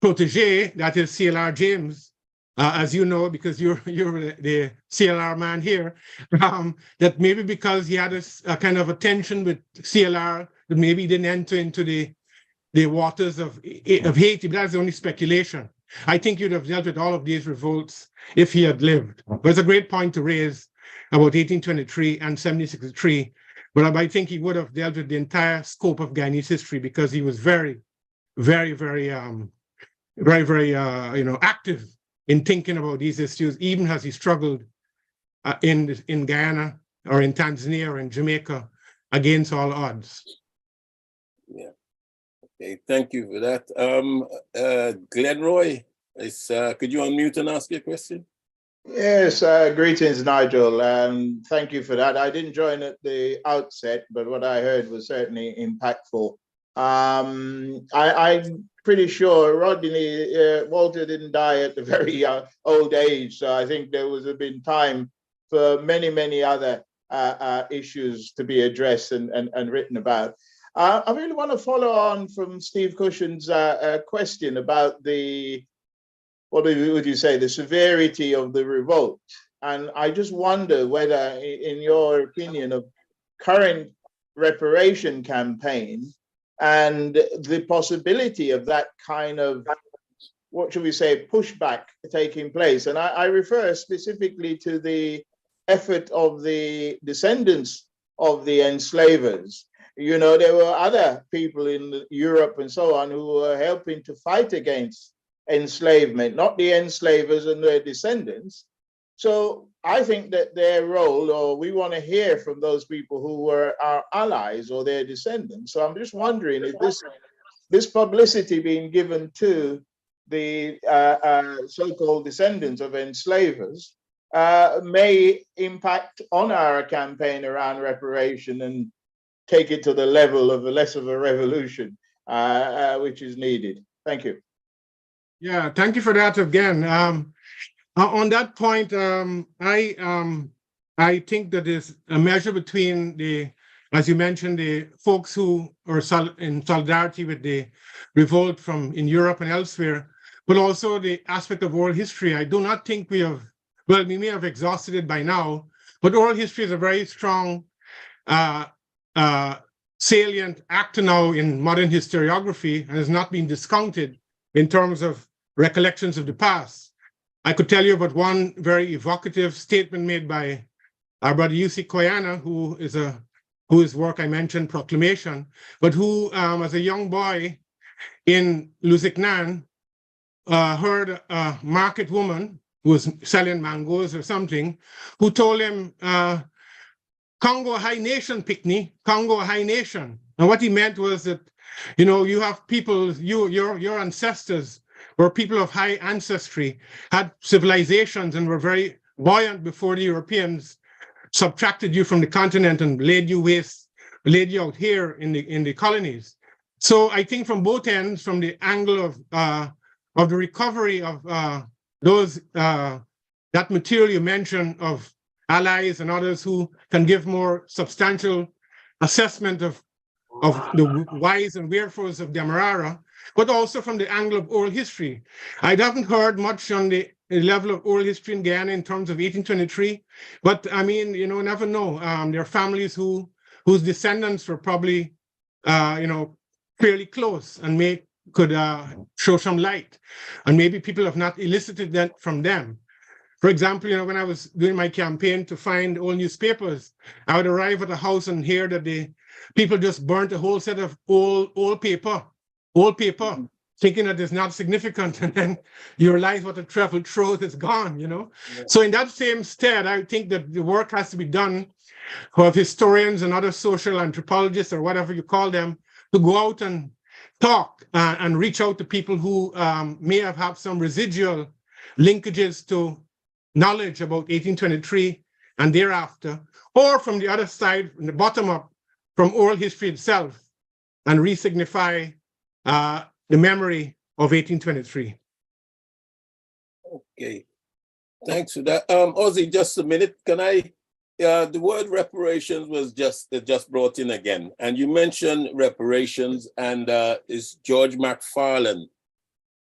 protege, that is CLR James, as you know, because you're the CLR man here, that maybe because he had a kind of a tension with CLR, that maybe he didn't enter into the waters of Haiti, but that's only speculation. I think you'd have dealt with all of these revolts if he had lived. But it's a great point to raise about 1823 and 1763, but I think he would have dealt with the entire scope of Guyanese history, because he was very, very, very, very active in thinking about these issues, even as he struggled in Guyana or in Tanzania or in Jamaica against all odds. Yeah. Okay, thank you for that. Glenroy, could you unmute and ask your question? Yes, greetings, Nigel. Thank you for that. I didn't join at the outset, but what I heard was certainly impactful. I'm pretty sure Walter didn't die at a very old age, so I think there would have been time for many other issues to be addressed and written about. I really want to follow on from Steve Cushion's question about what would you say, the severity of the revolt. And I just wonder whether, in your opinion, of current reparation campaign and the possibility of that kind of, what should we say, pushback taking place. And I refer specifically to the effort of the descendants of the enslavers. You know, there were other people in Europe and so on who were helping to fight against enslavement, not the enslavers and their descendants. So I think that their role, or we want to hear from those people who were our allies or their descendants. So I'm just wondering if this publicity being given to the so-called descendants of enslavers may impact on our campaign around reparation and take it to the level of less of a revolution, which is needed. Thank you. Yeah, thank you for that again. On that point, I think that there's a measure between the, as you mentioned, the folks who are in solidarity with the revolt in Europe and elsewhere, but also the aspect of oral history. I do not think we have, well, we may have exhausted it by now, but oral history is a very strong, salient actor now in modern historiography and has not been discounted in terms of recollections of the past. I could tell you about one very evocative statement made by our brother U.C. Guyana, whose work I mentioned, Proclamation, but who, as a young boy in Lusignan, heard a market woman who was selling mangoes or something, who told him, Congo High Nation, Picnic, Congo High Nation. And what he meant was that, you know, you have people, your ancestors were people of high ancestry, had civilizations and were very buoyant before the Europeans subtracted you from the continent and laid you out here in the colonies. So I think from both ends, from the angle of the recovery of that material you mentioned of allies and others who can give more substantial assessment of the whys and wherefores of Demerara, but also from the angle of oral history. I haven't heard much on the level of oral history in Guyana in terms of 1823, but I mean, you know, never know. There are families whose descendants were probably, you know, fairly close and could show some light, and maybe people have not elicited that from them. For example, you know, when I was doing my campaign to find old newspapers, I would arrive at a house and hear that the people just burnt a whole set of old paper, thinking that it's not significant, and then you realize what the travel trove is gone, you know? Yeah. So in that same stead, I think that the work has to be done of historians and other social anthropologists or whatever you call them to go out and talk and reach out to people who may have some residual linkages to knowledge about 1823 and thereafter, or from the other side, from the bottom up, from oral history itself, and re-signify the memory of 1823. Okay, thanks for that. Ozzy, just a minute. Can I, the word reparations was just brought in again, and you mentioned reparations, and it's George McFarlane,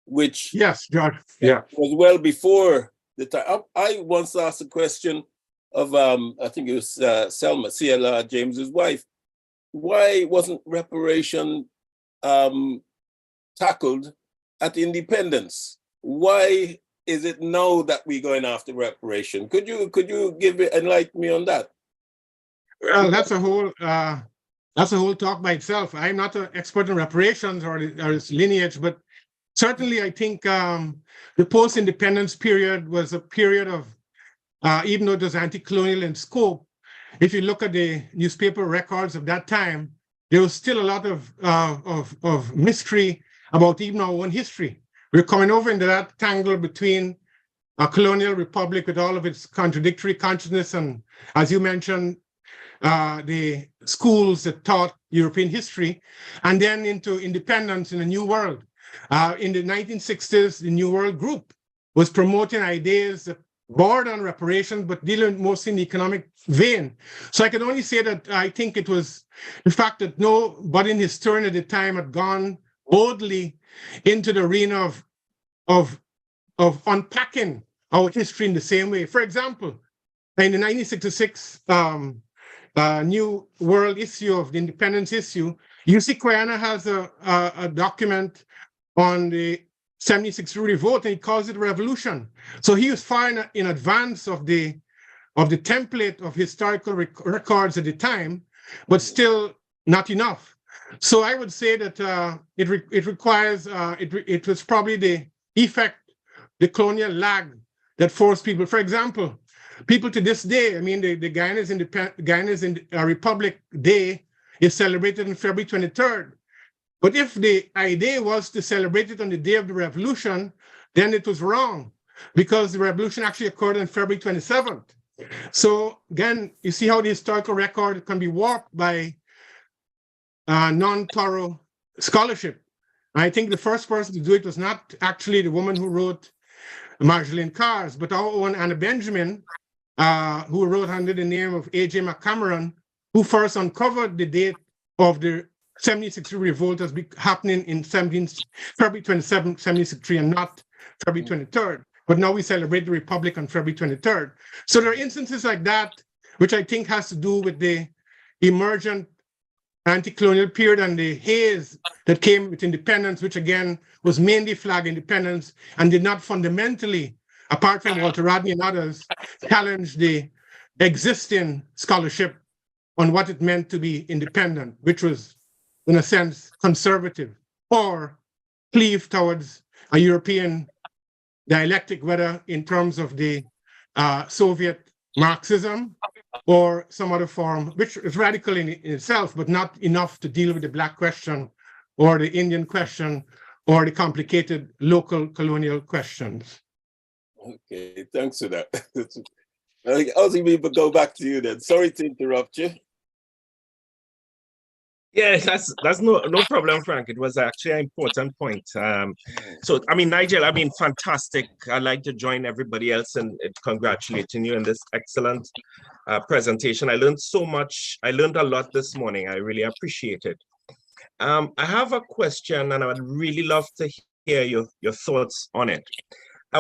which yes, George, yeah, was well before the time. I once asked a question of, I think it was Selma, C.L.R. James's wife, why wasn't reparation tackled at independence? Why is it now that we're going after reparation? Could you enlighten me on that? Well, that's a whole talk by itself. I'm not an expert in reparations or its lineage, but certainly I think the post-independence period was a period of, even though it was anti-colonial in scope, if you look at the newspaper records of that time, there was still a lot of mystery about even our own history. We're coming over into that tangle between a colonial republic with all of its contradictory consciousness and, as you mentioned, the schools that taught European history, and then into independence in a new world. In the 1960s, the New World Group was promoting ideas that bordered on reparations, but dealing mostly in the economic vein. So I can only say that I think it was the fact that nobody in historian at the time had gone boldly into the arena of unpacking our history in the same way. For example, in the 1966 New World issue of the Independence issue, U.C. Guyana has a document on the 76 revolt, and he calls it a revolution. So he was far in advance of the of the template of historical records at the time, but still not enough. So I would say that it requires, it was probably the effect, the colonial lag that forced people. For example, people to this day, I mean, the Guyana's Republic Day is celebrated on February 23rd. But if the idea was to celebrate it on the day of the revolution, then it was wrong, because the revolution actually occurred on February 27th. So again, you see how the historical record can be warped by non-thorough scholarship. I think the first person to do it was not actually the woman who wrote Marjolaine Cars, but our own Anna Benjamin, who wrote under the name of A.J. McCameron, who first uncovered the date of the 76 revolt as happening in February 27, 1763, and not February 23rd. But now we celebrate the Republic on February 23rd. So there are instances like that, which I think has to do with the emergent anti-colonial period and the haze that came with independence, which again was mainly flag independence and did not fundamentally, apart from Walter Rodney and others, challenge the existing scholarship on what it meant to be independent, which was, in a sense, conservative, or cleave towards a European dialectic, whether in terms of the Soviet Marxism or some other form, which is radical in itself, but not enough to deal with the Black question or the Indian question or the complicated local colonial questions. Okay, thanks for that. I'll see people go back to you then. Sorry to interrupt you. Yeah, that's no problem, Frank. It was actually an important point. So, I mean, Nigel, I mean, fantastic. I'd like to join everybody else in congratulating you on this excellent presentation. I learned so much. I learned a lot this morning. I really appreciate it. I have a question, and I would really love to hear your thoughts on it.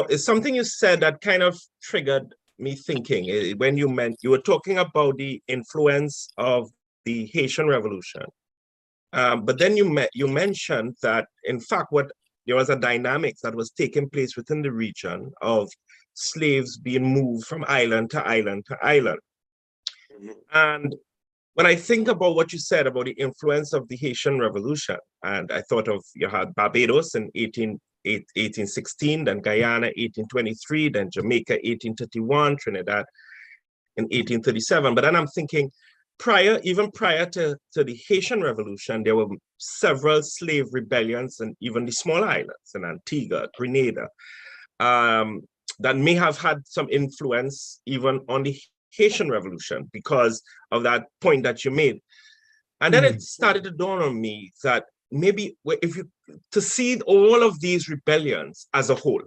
It's something you said that kind of triggered me thinking when you were talking about the influence of the Haitian Revolution. But then you mentioned that, in fact, there was a dynamic that was taking place within the region of slaves being moved from island to island to island. And when I think about what you said about the influence of the Haitian Revolution, and I thought of, you had Barbados in 1816, then Guyana 1823, then Jamaica 1831, Trinidad in 1837. But then I'm thinking, even prior to the Haitian Revolution, there were several slave rebellions and even the small islands in Antigua, Grenada, that may have had some influence even on the Haitian Revolution because of that point that you made. And then it started to dawn on me that maybe to see all of these rebellions as a whole,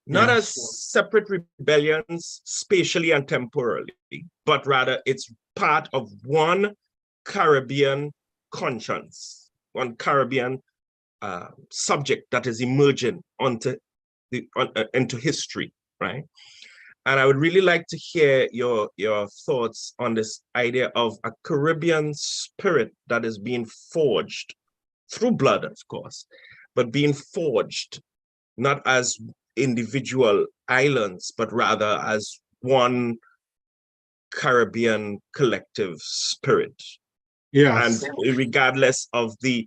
not as separate rebellions spatially and temporally, but rather it's part of one Caribbean conscience, one Caribbean subject that is emerging into history, right? And I would really like to hear your thoughts on this idea of a Caribbean spirit that is being forged through blood, of course, but being forged not as individual islands, but rather as one Caribbean collective spirit. Yes. And regardless of the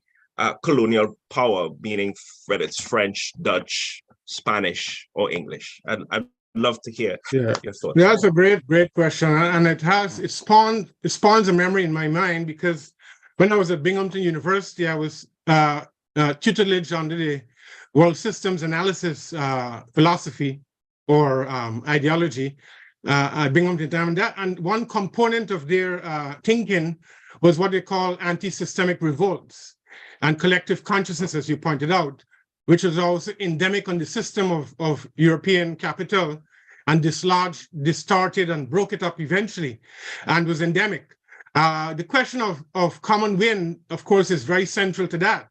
colonial power, meaning whether it's French, Dutch, Spanish, or English. I'd love to hear your thoughts. That's a great question. And it spawns a memory in my mind, because when I was at Binghamton University, I was tutelage under the world systems analysis philosophy or ideology at Binghamton. And one component of their thinking was what they call anti-systemic revolts and collective consciousness, as you pointed out, which was also endemic on the system of European capital and dislodged, distorted, and broke it up eventually, and was endemic. The question of common wind, of course, is very central to that.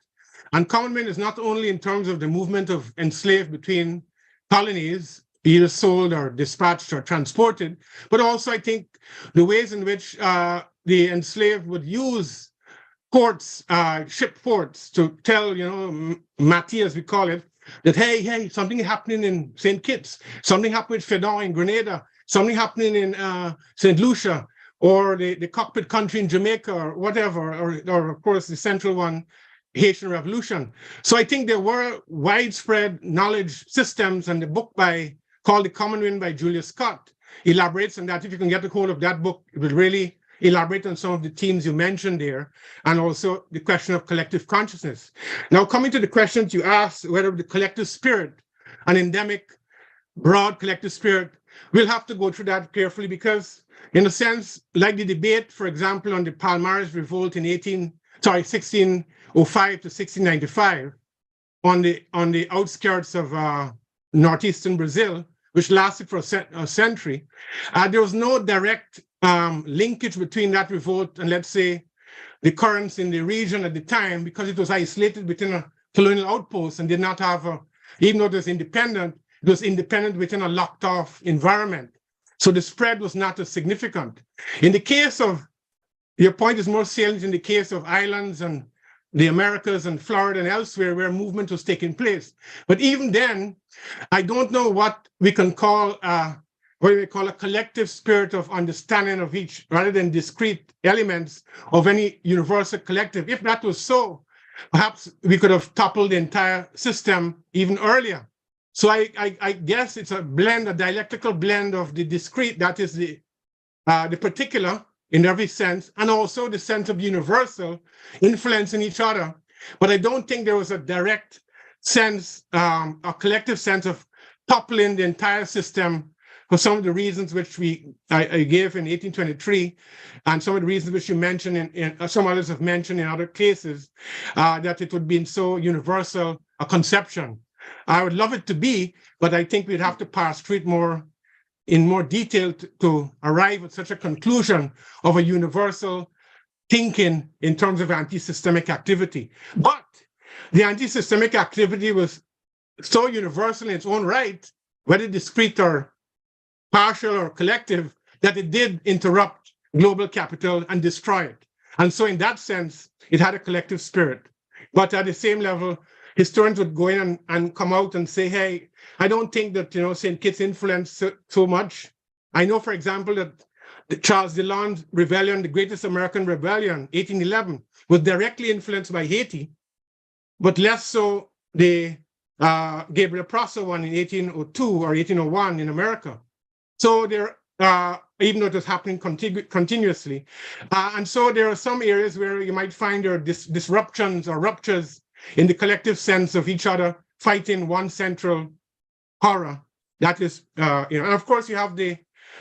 And common wind is not only in terms of the movement of enslaved between colonies, either sold or dispatched or transported, but also, I think, the ways in which the enslaved would use ports, ship ports, to tell, Matty, as we call it, that, hey, something happening in St. Kitts, something happened with Fedon in Grenada, something happening in St. Lucia, or the cockpit country in Jamaica, or whatever, or of course the central one, Haitian Revolution. So I think there were widespread knowledge systems, and the book called The Common Wind by Julia Scott elaborates on that. If you can get a hold of that book, it will really elaborate on some of the themes you mentioned there, and also the question of collective consciousness. Now, coming to the questions you asked, whether the collective spirit, an endemic, broad collective spirit, we'll have to go through that carefully, because in a sense, like the debate, for example, on the Palmares revolt in 1605 to 1695, on the outskirts of northeastern Brazil, which lasted for a century, there was no direct linkage between that revolt and, let's say, the currents in the region at the time, because it was isolated within a colonial outpost and did not have even though it was independent within a locked off environment. So the spread was not as significant. In the case of, your point is more salient in the case of islands and the Americas and Florida and elsewhere, where movement was taking place. But even then, I don't know what we can call a collective spirit of understanding of each, rather than discrete elements of any universal collective. If that was so, perhaps we could have toppled the entire system even earlier. So I guess it's a blend, a dialectical blend of the discrete, that is the particular in every sense, and also the sense of universal influencing each other. But I don't think there was a direct sense, a collective sense of toppling the entire system for some of the reasons which I gave in 1823, and some of the reasons which you mentioned, in some others have mentioned in other cases, that it would be so universal a conception. I would love it to be, but I think we'd have to pass through it in more detail to arrive at such a conclusion of a universal thinking in terms of anti-systemic activity. But the anti-systemic activity was so universal in its own right, whether discrete or partial or collective, that it did interrupt global capital and destroy it. And so in that sense, it had a collective spirit. But at the same level, historians would go in and come out and say, hey, I don't think that, St. Kitts influenced so much. I know, for example, that the Charles Dillon's rebellion, the greatest American rebellion, 1811, was directly influenced by Haiti, but less so the Gabriel Prosser one in 1802 or 1801 in America. So there, even though it was happening continuously. And so there are some areas where you might find there are disruptions or ruptures in the collective sense of each other fighting one central horror. That is, and of course you have the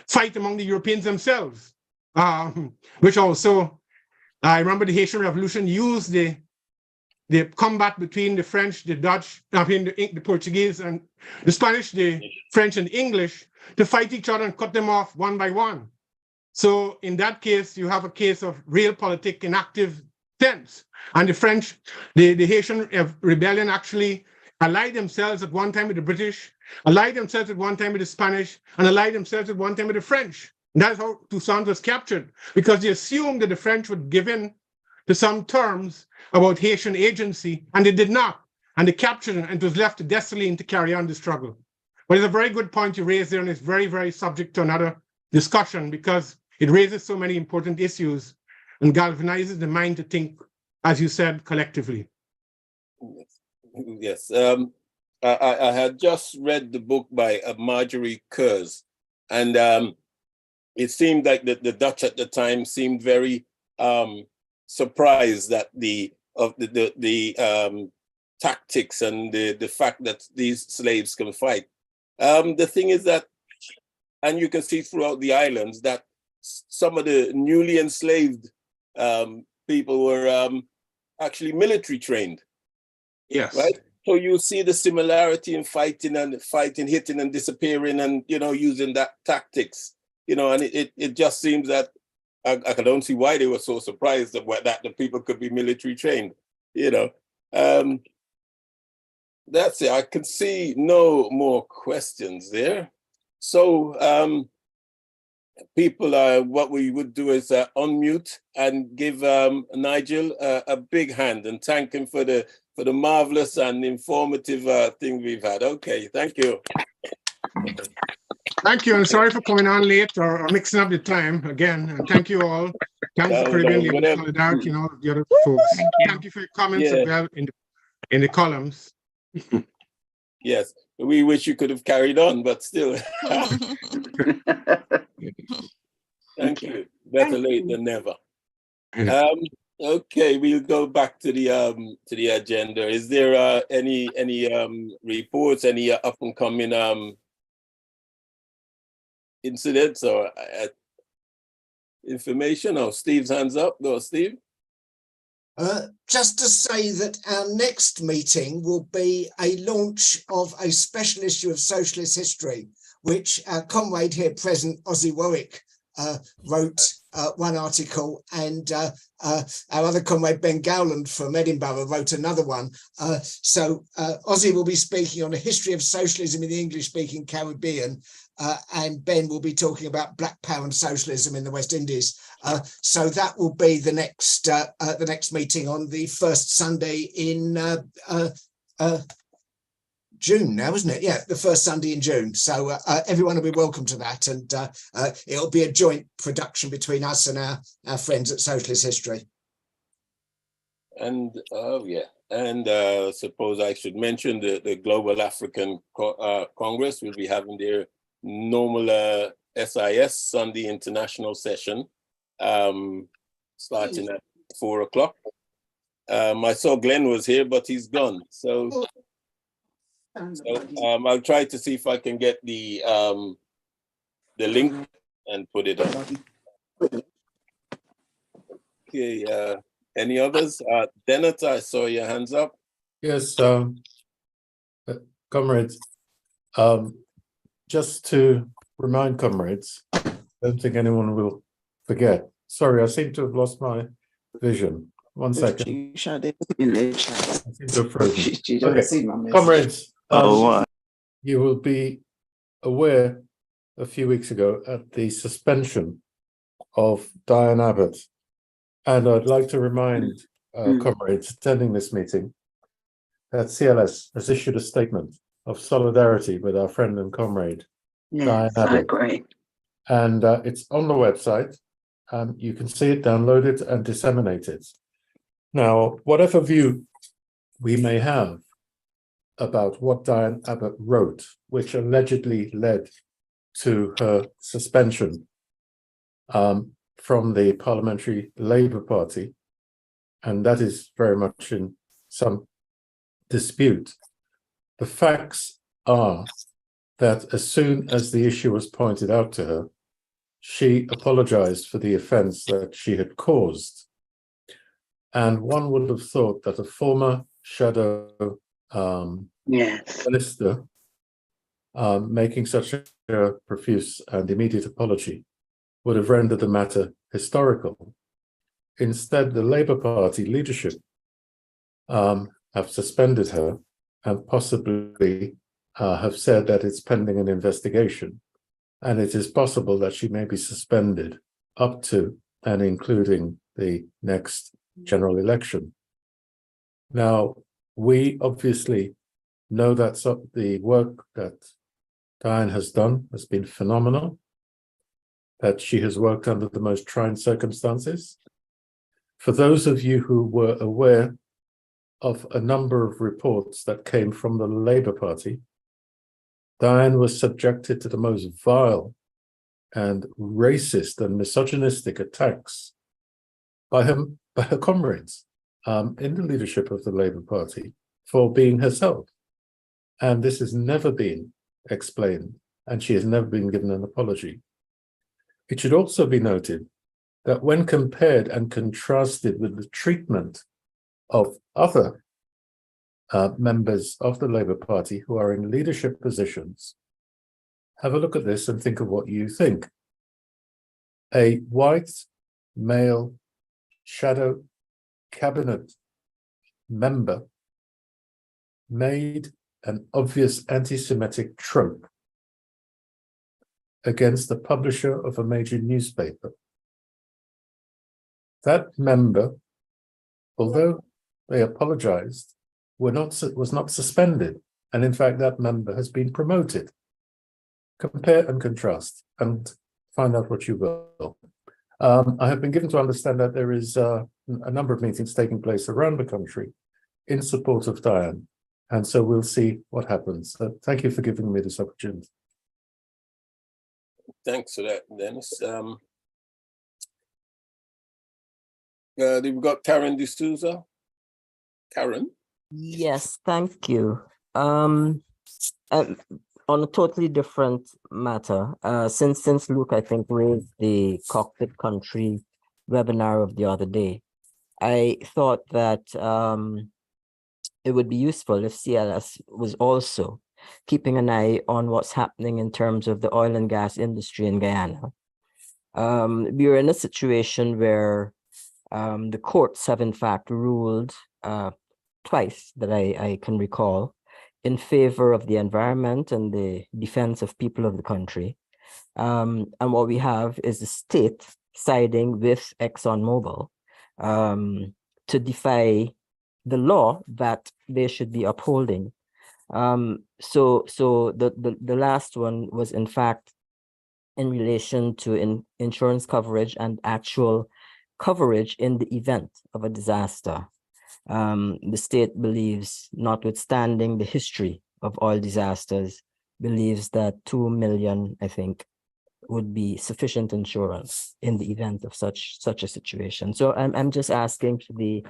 fight among the Europeans themselves, which also, I remember the Haitian Revolution used the combat between the French, the Dutch, the Portuguese, and the Spanish, the French and English, to fight each other and cut them off one by one. So in that case, you have a case of realpolitik in active sense. And the French, the Haitian rebellion actually allied themselves at one time with the British, allied themselves at one time with the Spanish, and allied themselves at one time with the French. And that's how Toussaint was captured, because they assumed that the French would give in to some terms about Haitian agency, and they did not. And they captured him, and it was left to Dessalines to carry on the struggle. But it's a very good point you raised there, and it's very, very subject to another discussion, because it raises so many important issues and galvanizes the mind to think, as you said, collectively. Yes. I had just read the book by Marjorie Kurz, and it seemed like the Dutch at the time seemed very surprised at the tactics and the fact that these slaves can fight. The thing is that, and you can see throughout the islands, that some of the newly enslaved people were actually military trained. Yes. Right. So you see the similarity in fighting, hitting and disappearing, and using that tactics. And it just seems that I don't see why they were so surprised that the people could be military trained. That's it. I can see no more questions there. So people, what we would do is unmute and give Nigel a big hand and thank him for the marvelous and informative thing we've had. Okay, thank you. Thank you, and sorry for coming on late or mixing up the time again. And thank you all. Thanks to Caribbean Legal whatever. Solidarity and all the other folks. Thank you for your comments Yeah. as well in the columns. Yes, we wish you could have carried on, but still. Thank you. Better late than never. Okay, we'll go back to the agenda. Is there any reports, any up and coming incidents or information? Oh, Steve's hands up. Go, Steve. Just to say that our next meeting will be a launch of a special issue of Socialist History, which our comrade here present, Ozzy Warwick, wrote one article, and our other comrade, Ben Gowland from Edinburgh, wrote another one. So Ozzy will be speaking on the history of socialism in the English-speaking Caribbean, and Ben will be talking about Black Power and socialism in the West Indies. So that will be the next meeting on the first Sunday in June now, isn't it? Yeah, the first Sunday in June. So everyone will be welcome to that, and it'll be a joint production between us and our friends at Socialist History. And and suppose I should mention the Global African Congress will be having their normal SIS Sunday International session, starting at 4 o'clock. I saw Glenn was here, but he's gone. So I'll try to see if I can get the link and put it on. Okay, any others? Dennis, I saw your hands up. Yes, comrades, just to remind comrades, I don't think anyone will forget. Sorry, I seem to have lost my vision. 1 second. I seem to have frozen. Okay, comrades, you will be aware a few weeks ago at the suspension of Diane Abbott. And I'd like to remind comrades attending this meeting that CLS has issued a statement of solidarity with our friend and comrade, Diane Abbott. I agree. And it's on the website. You can see it, download it, and disseminate it. Now, whatever view we may have about what Diane Abbott wrote, which allegedly led to her suspension from the Parliamentary Labour Party, and that is very much in some dispute. The facts are that as soon as the issue was pointed out to her, she apologized for the offense that she had caused. And one would have thought that a former shadow minister making such a profuse and immediate apology would have rendered the matter historical. Instead, the Labour Party leadership have suspended her and possibly have said that it's pending an investigation. And it is possible that she may be suspended up to and including the next general election. Now, we obviously know that the work that Diane has done has been phenomenal, that she has worked under the most trying circumstances. For those of you who were aware of a number of reports that came from the Labour Party, Diane was subjected to the most vile and racist and misogynistic attacks by her comrades in the leadership of the Labour Party for being herself. And this has never been explained, and she has never been given an apology. It should also be noted that when compared and contrasted with the treatment of other members of the Labour Party who are in leadership positions, have a look at this and think of what you think. A white male shadow cabinet member made an obvious anti-Semitic trope against the publisher of a major newspaper. That member, although they apologized, was not suspended. And in fact, that member has been promoted. compare and contrast and find out what you will. I have been given to understand that there is a number of meetings taking place around the country in support of Diane, and so we'll see what happens. Thank you for giving me this opportunity. Thanks for that, Dennis. We've got Karen D'Souza. Karen? Yes, thank you. On a totally different matter, since Luke, I think, raised the cockpit country webinar of the other day, I thought that it would be useful if CLS was also keeping an eye on what's happening in terms of the oil and gas industry in Guyana. We are in a situation where the courts have in fact ruled twice that I can recall in favor of the environment and the defense of people of the country. And what we have is the state siding with ExxonMobil to defy the law that they should be upholding. So the last one was in fact in relation to insurance coverage and actual coverage in the event of a disaster. The state believes, notwithstanding the history of oil disasters, believes that 2 million, I think, would be sufficient insurance in the event of such a situation. So I'm just asking for the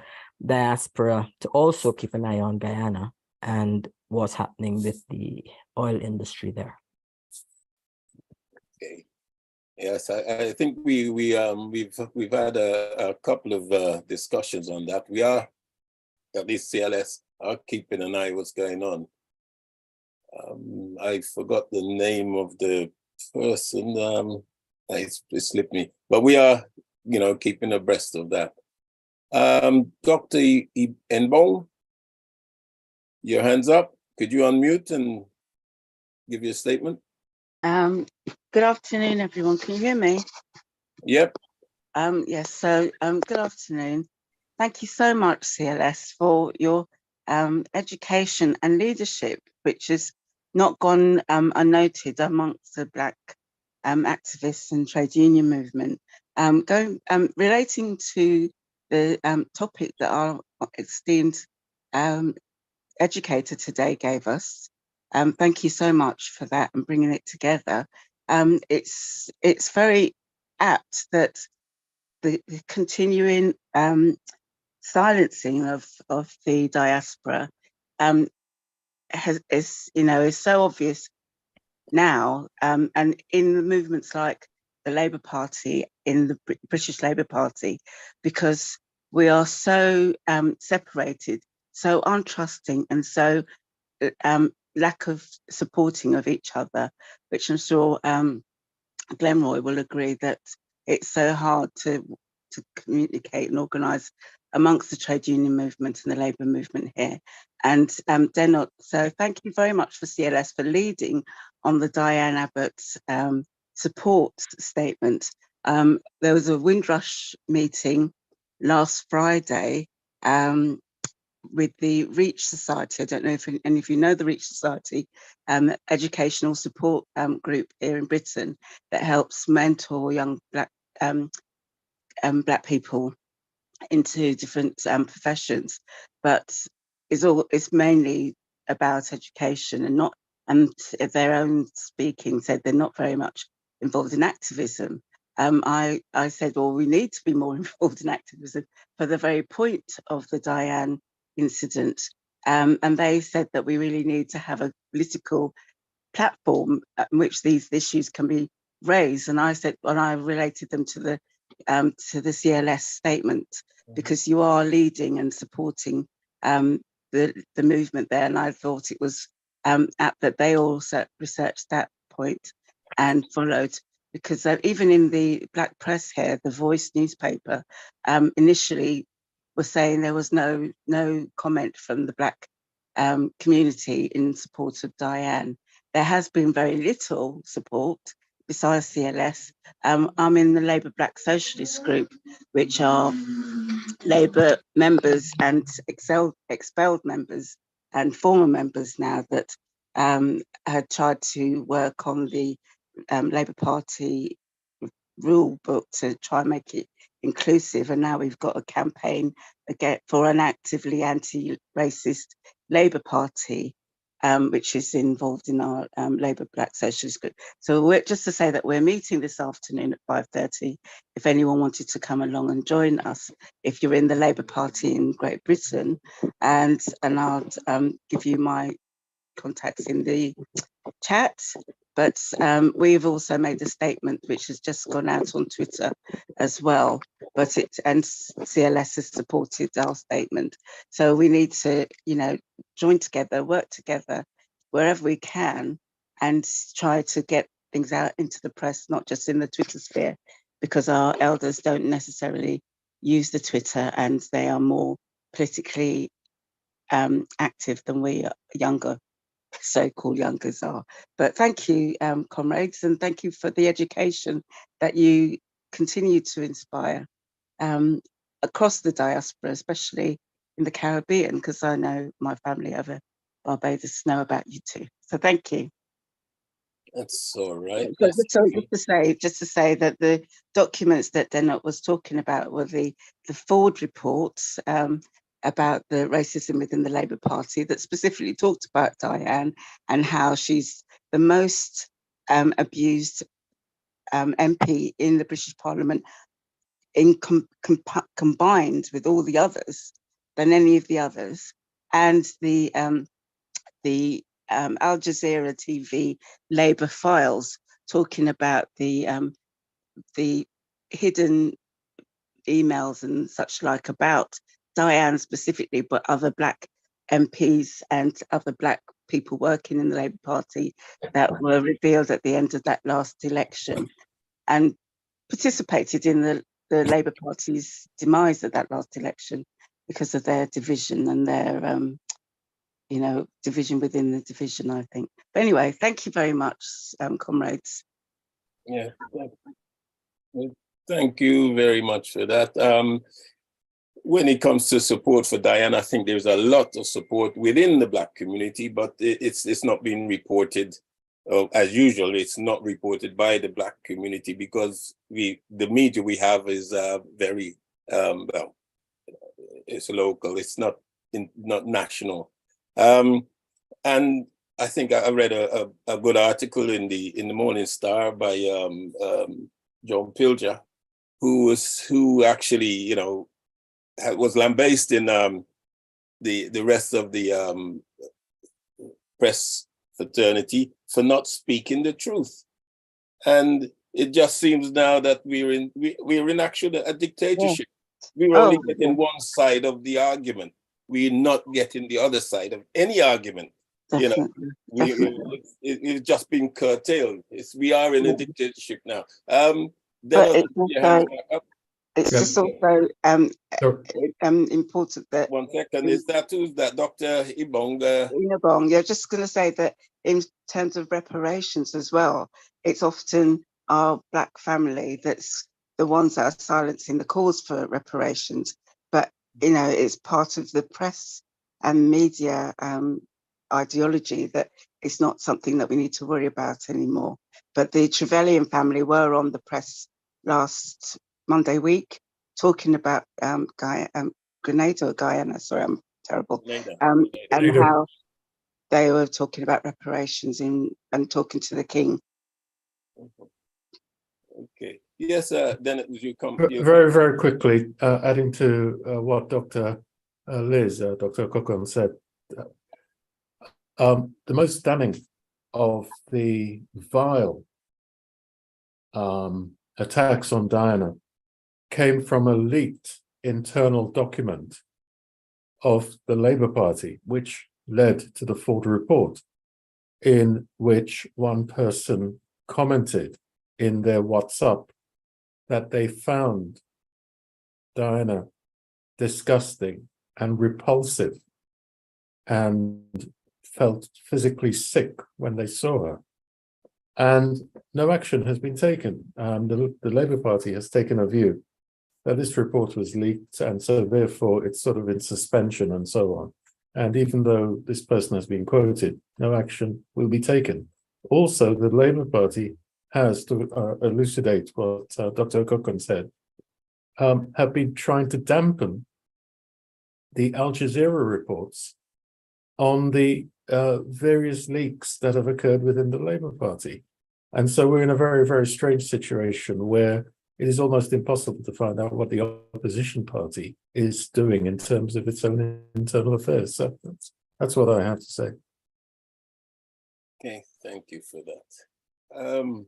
diaspora to also keep an eye on Guyana and what's happening with the oil industry there. Okay. Yes, I think we've had a couple of discussions on that. We are, at least CLS, are keeping an eye what's going on. I forgot the name of the person. It slipped me, but we are, keeping abreast of that. Dr. Enbong, your hands up. Could you unmute and give your statement? Good afternoon, everyone. Can you hear me? Yep. Yes, so good afternoon. Thank you so much, CLS, for your education and leadership, which has not gone unnoted amongst the Black activists and trade union movement. Relating to the topic that our esteemed educator today gave us, thank you so much for that and bringing it together. It's very apt that the continuing silencing of the diaspora is so obvious now, and in the movements like the Labour Party, in the British Labour Party, because we are so separated, so untrusting, and so lack of supporting of each other, which I'm sure Glenroy will agree that it's so hard to communicate and organise amongst the trade union movement and the labour movement here. And they're not. So thank you very much for CLS for leading on the Diane Abbott support statement. There was a Windrush meeting last Friday with the Reach Society. I don't know if any of you know the Reach Society, educational support group here in Britain that helps mentor young Black people into different professions, but it's mainly about education and not. And their own speaking said they're not very much involved in activism. I said, well, we need to be more involved in activism for the very point of the Diane incident. And they said that we really need to have a political platform in which these issues can be raised. And I said, and I related them to the CLS statement, because you are leading and supporting the movement there. And I thought it was apt that they also researched that point and followed, because even in the Black press here, the Voice newspaper initially was saying there was no comment from the Black community in support of Diane. There has been very little support besides CLS. I'm in the Labour Black Socialist group, which are Labour members and expelled members and former members now that had tried to work on the Labour Party rule book to try and make it inclusive, and now we've got a campaign again for an actively anti-racist Labour Party, which is involved in our Labour Black Socialist group. So we're just to say that we're meeting this afternoon at 5:30. If anyone wanted to come along and join us, if you're in the Labour Party in Great Britain, and I'll give you my contacts in the chat. But we've also made a statement which has just gone out on Twitter as well. But and CLS has supported our statement. So we need to, join together, work together wherever we can, and try to get things out into the press, not just in the Twitter sphere, because our elders don't necessarily use the Twitter, and they are more politically active than we younger so-called youngers are. But thank you, comrades, and thank you for the education that you continue to inspire across the diaspora, especially in the Caribbean, because I know my family over Barbados know about you too. So thank you. That's all right. So just to say that the documents that Denot was talking about were the Ford reports about the racism within the Labour Party that specifically talked about Diane and how she's the most abused MP in the British Parliament, combined with all the others, than any of the others, and the Al Jazeera TV Labour files talking about the hidden emails and such like about Diane specifically, but other Black MPs and other Black people working in the Labour Party that were revealed at the end of that last election and participated in the Labour Party's demise at that last election because of their division and their division within the division, I think. But anyway, thank you very much, comrades. Yeah, thank you very much for that. When it comes to support for Diane, I think there's a lot of support within the Black community, but it's not being reported. As usual, it's not reported by the Black community because the media we have is very well, it's local. It's not national. And I think I read a good article in the Morning Star by John Pilger, who actually was lambasting the rest of the press fraternity for not speaking the truth. And it just seems now that we're in actually a dictatorship. We're only getting one side of the argument. We're not getting the other side of any argument. It's just been curtailed. We are in a dictatorship now. It's just also important that... One second, who's that? Dr. Ibonga? Inabong, yeah, just going to say that in terms of reparations as well, it's often our Black family that's the ones that are silencing the cause for reparations. But, it's part of the press and media ideology that it's not something that we need to worry about anymore. But the Trevelyan family were on the press last Monday week talking about Grenada or Guyana, sorry, I'm terrible, and how they were talking about reparations and talking to the king. Okay. Yes, then you come. Very, very quickly, adding to what Dr. Dr. Kokum said, the most damning of the vile attacks on Diana came from a leaked internal document of the Labour Party, which led to the Ford report, in which one person commented in their WhatsApp that they found Diana disgusting and repulsive and felt physically sick when they saw her. And no action has been taken. The Labour Party has taken a view that this report was leaked, and so therefore it's sort of in suspension and so on. And even though this person has been quoted, no action will be taken. Also, the Labour Party has, to elucidate what Dr. Okokon said, have been trying to dampen the Al Jazeera reports on the various leaks that have occurred within the Labour Party. And so we're in a very, very strange situation where it is almost impossible to find out what the opposition party is doing in terms of its own internal affairs. So that's what I have to say. Okay, thank you for that.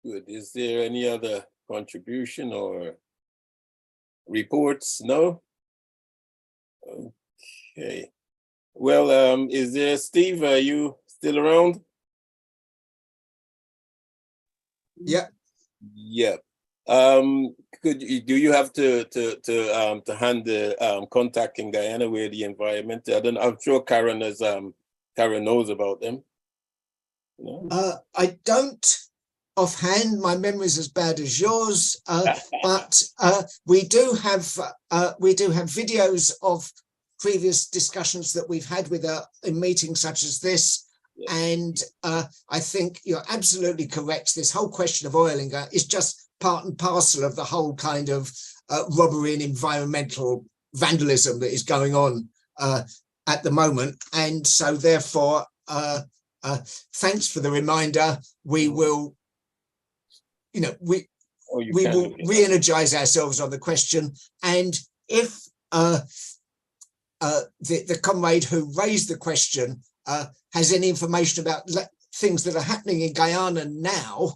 Good. Is there any other contribution or reports? No? Okay. Well, is there Steve? Are you still around? Yeah. Yeah. Do you have to hand the contact in Guyana where the environment? I'm sure Karen knows about them. No? I don't offhand. My memory's as bad as yours, but we do have videos of previous discussions that we've had with in meetings such as this. Yeah. And I think you're absolutely correct. This whole question of oiling is just part and parcel of the whole kind of robbery and environmental vandalism that is going on at the moment. And so therefore, thanks for the reminder. We will, we will re-energize ourselves on the question. And if the comrade who raised the question has any information about things that are happening in Guyana now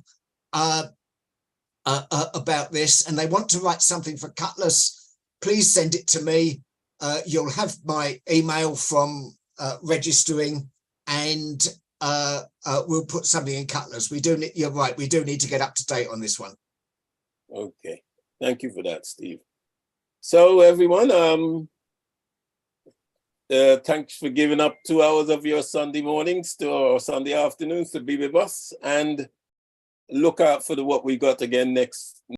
about this, and they want to write something for Cutlass, please send it to me. You'll have my email from registering, and we'll put something in Cutlass. You're right, we do need to get up to date on this one. Okay, thank you for that, Steve. So everyone, thanks for giving up 2 hours of your Sunday mornings or Sunday afternoons to be with us, and look out for what we got again next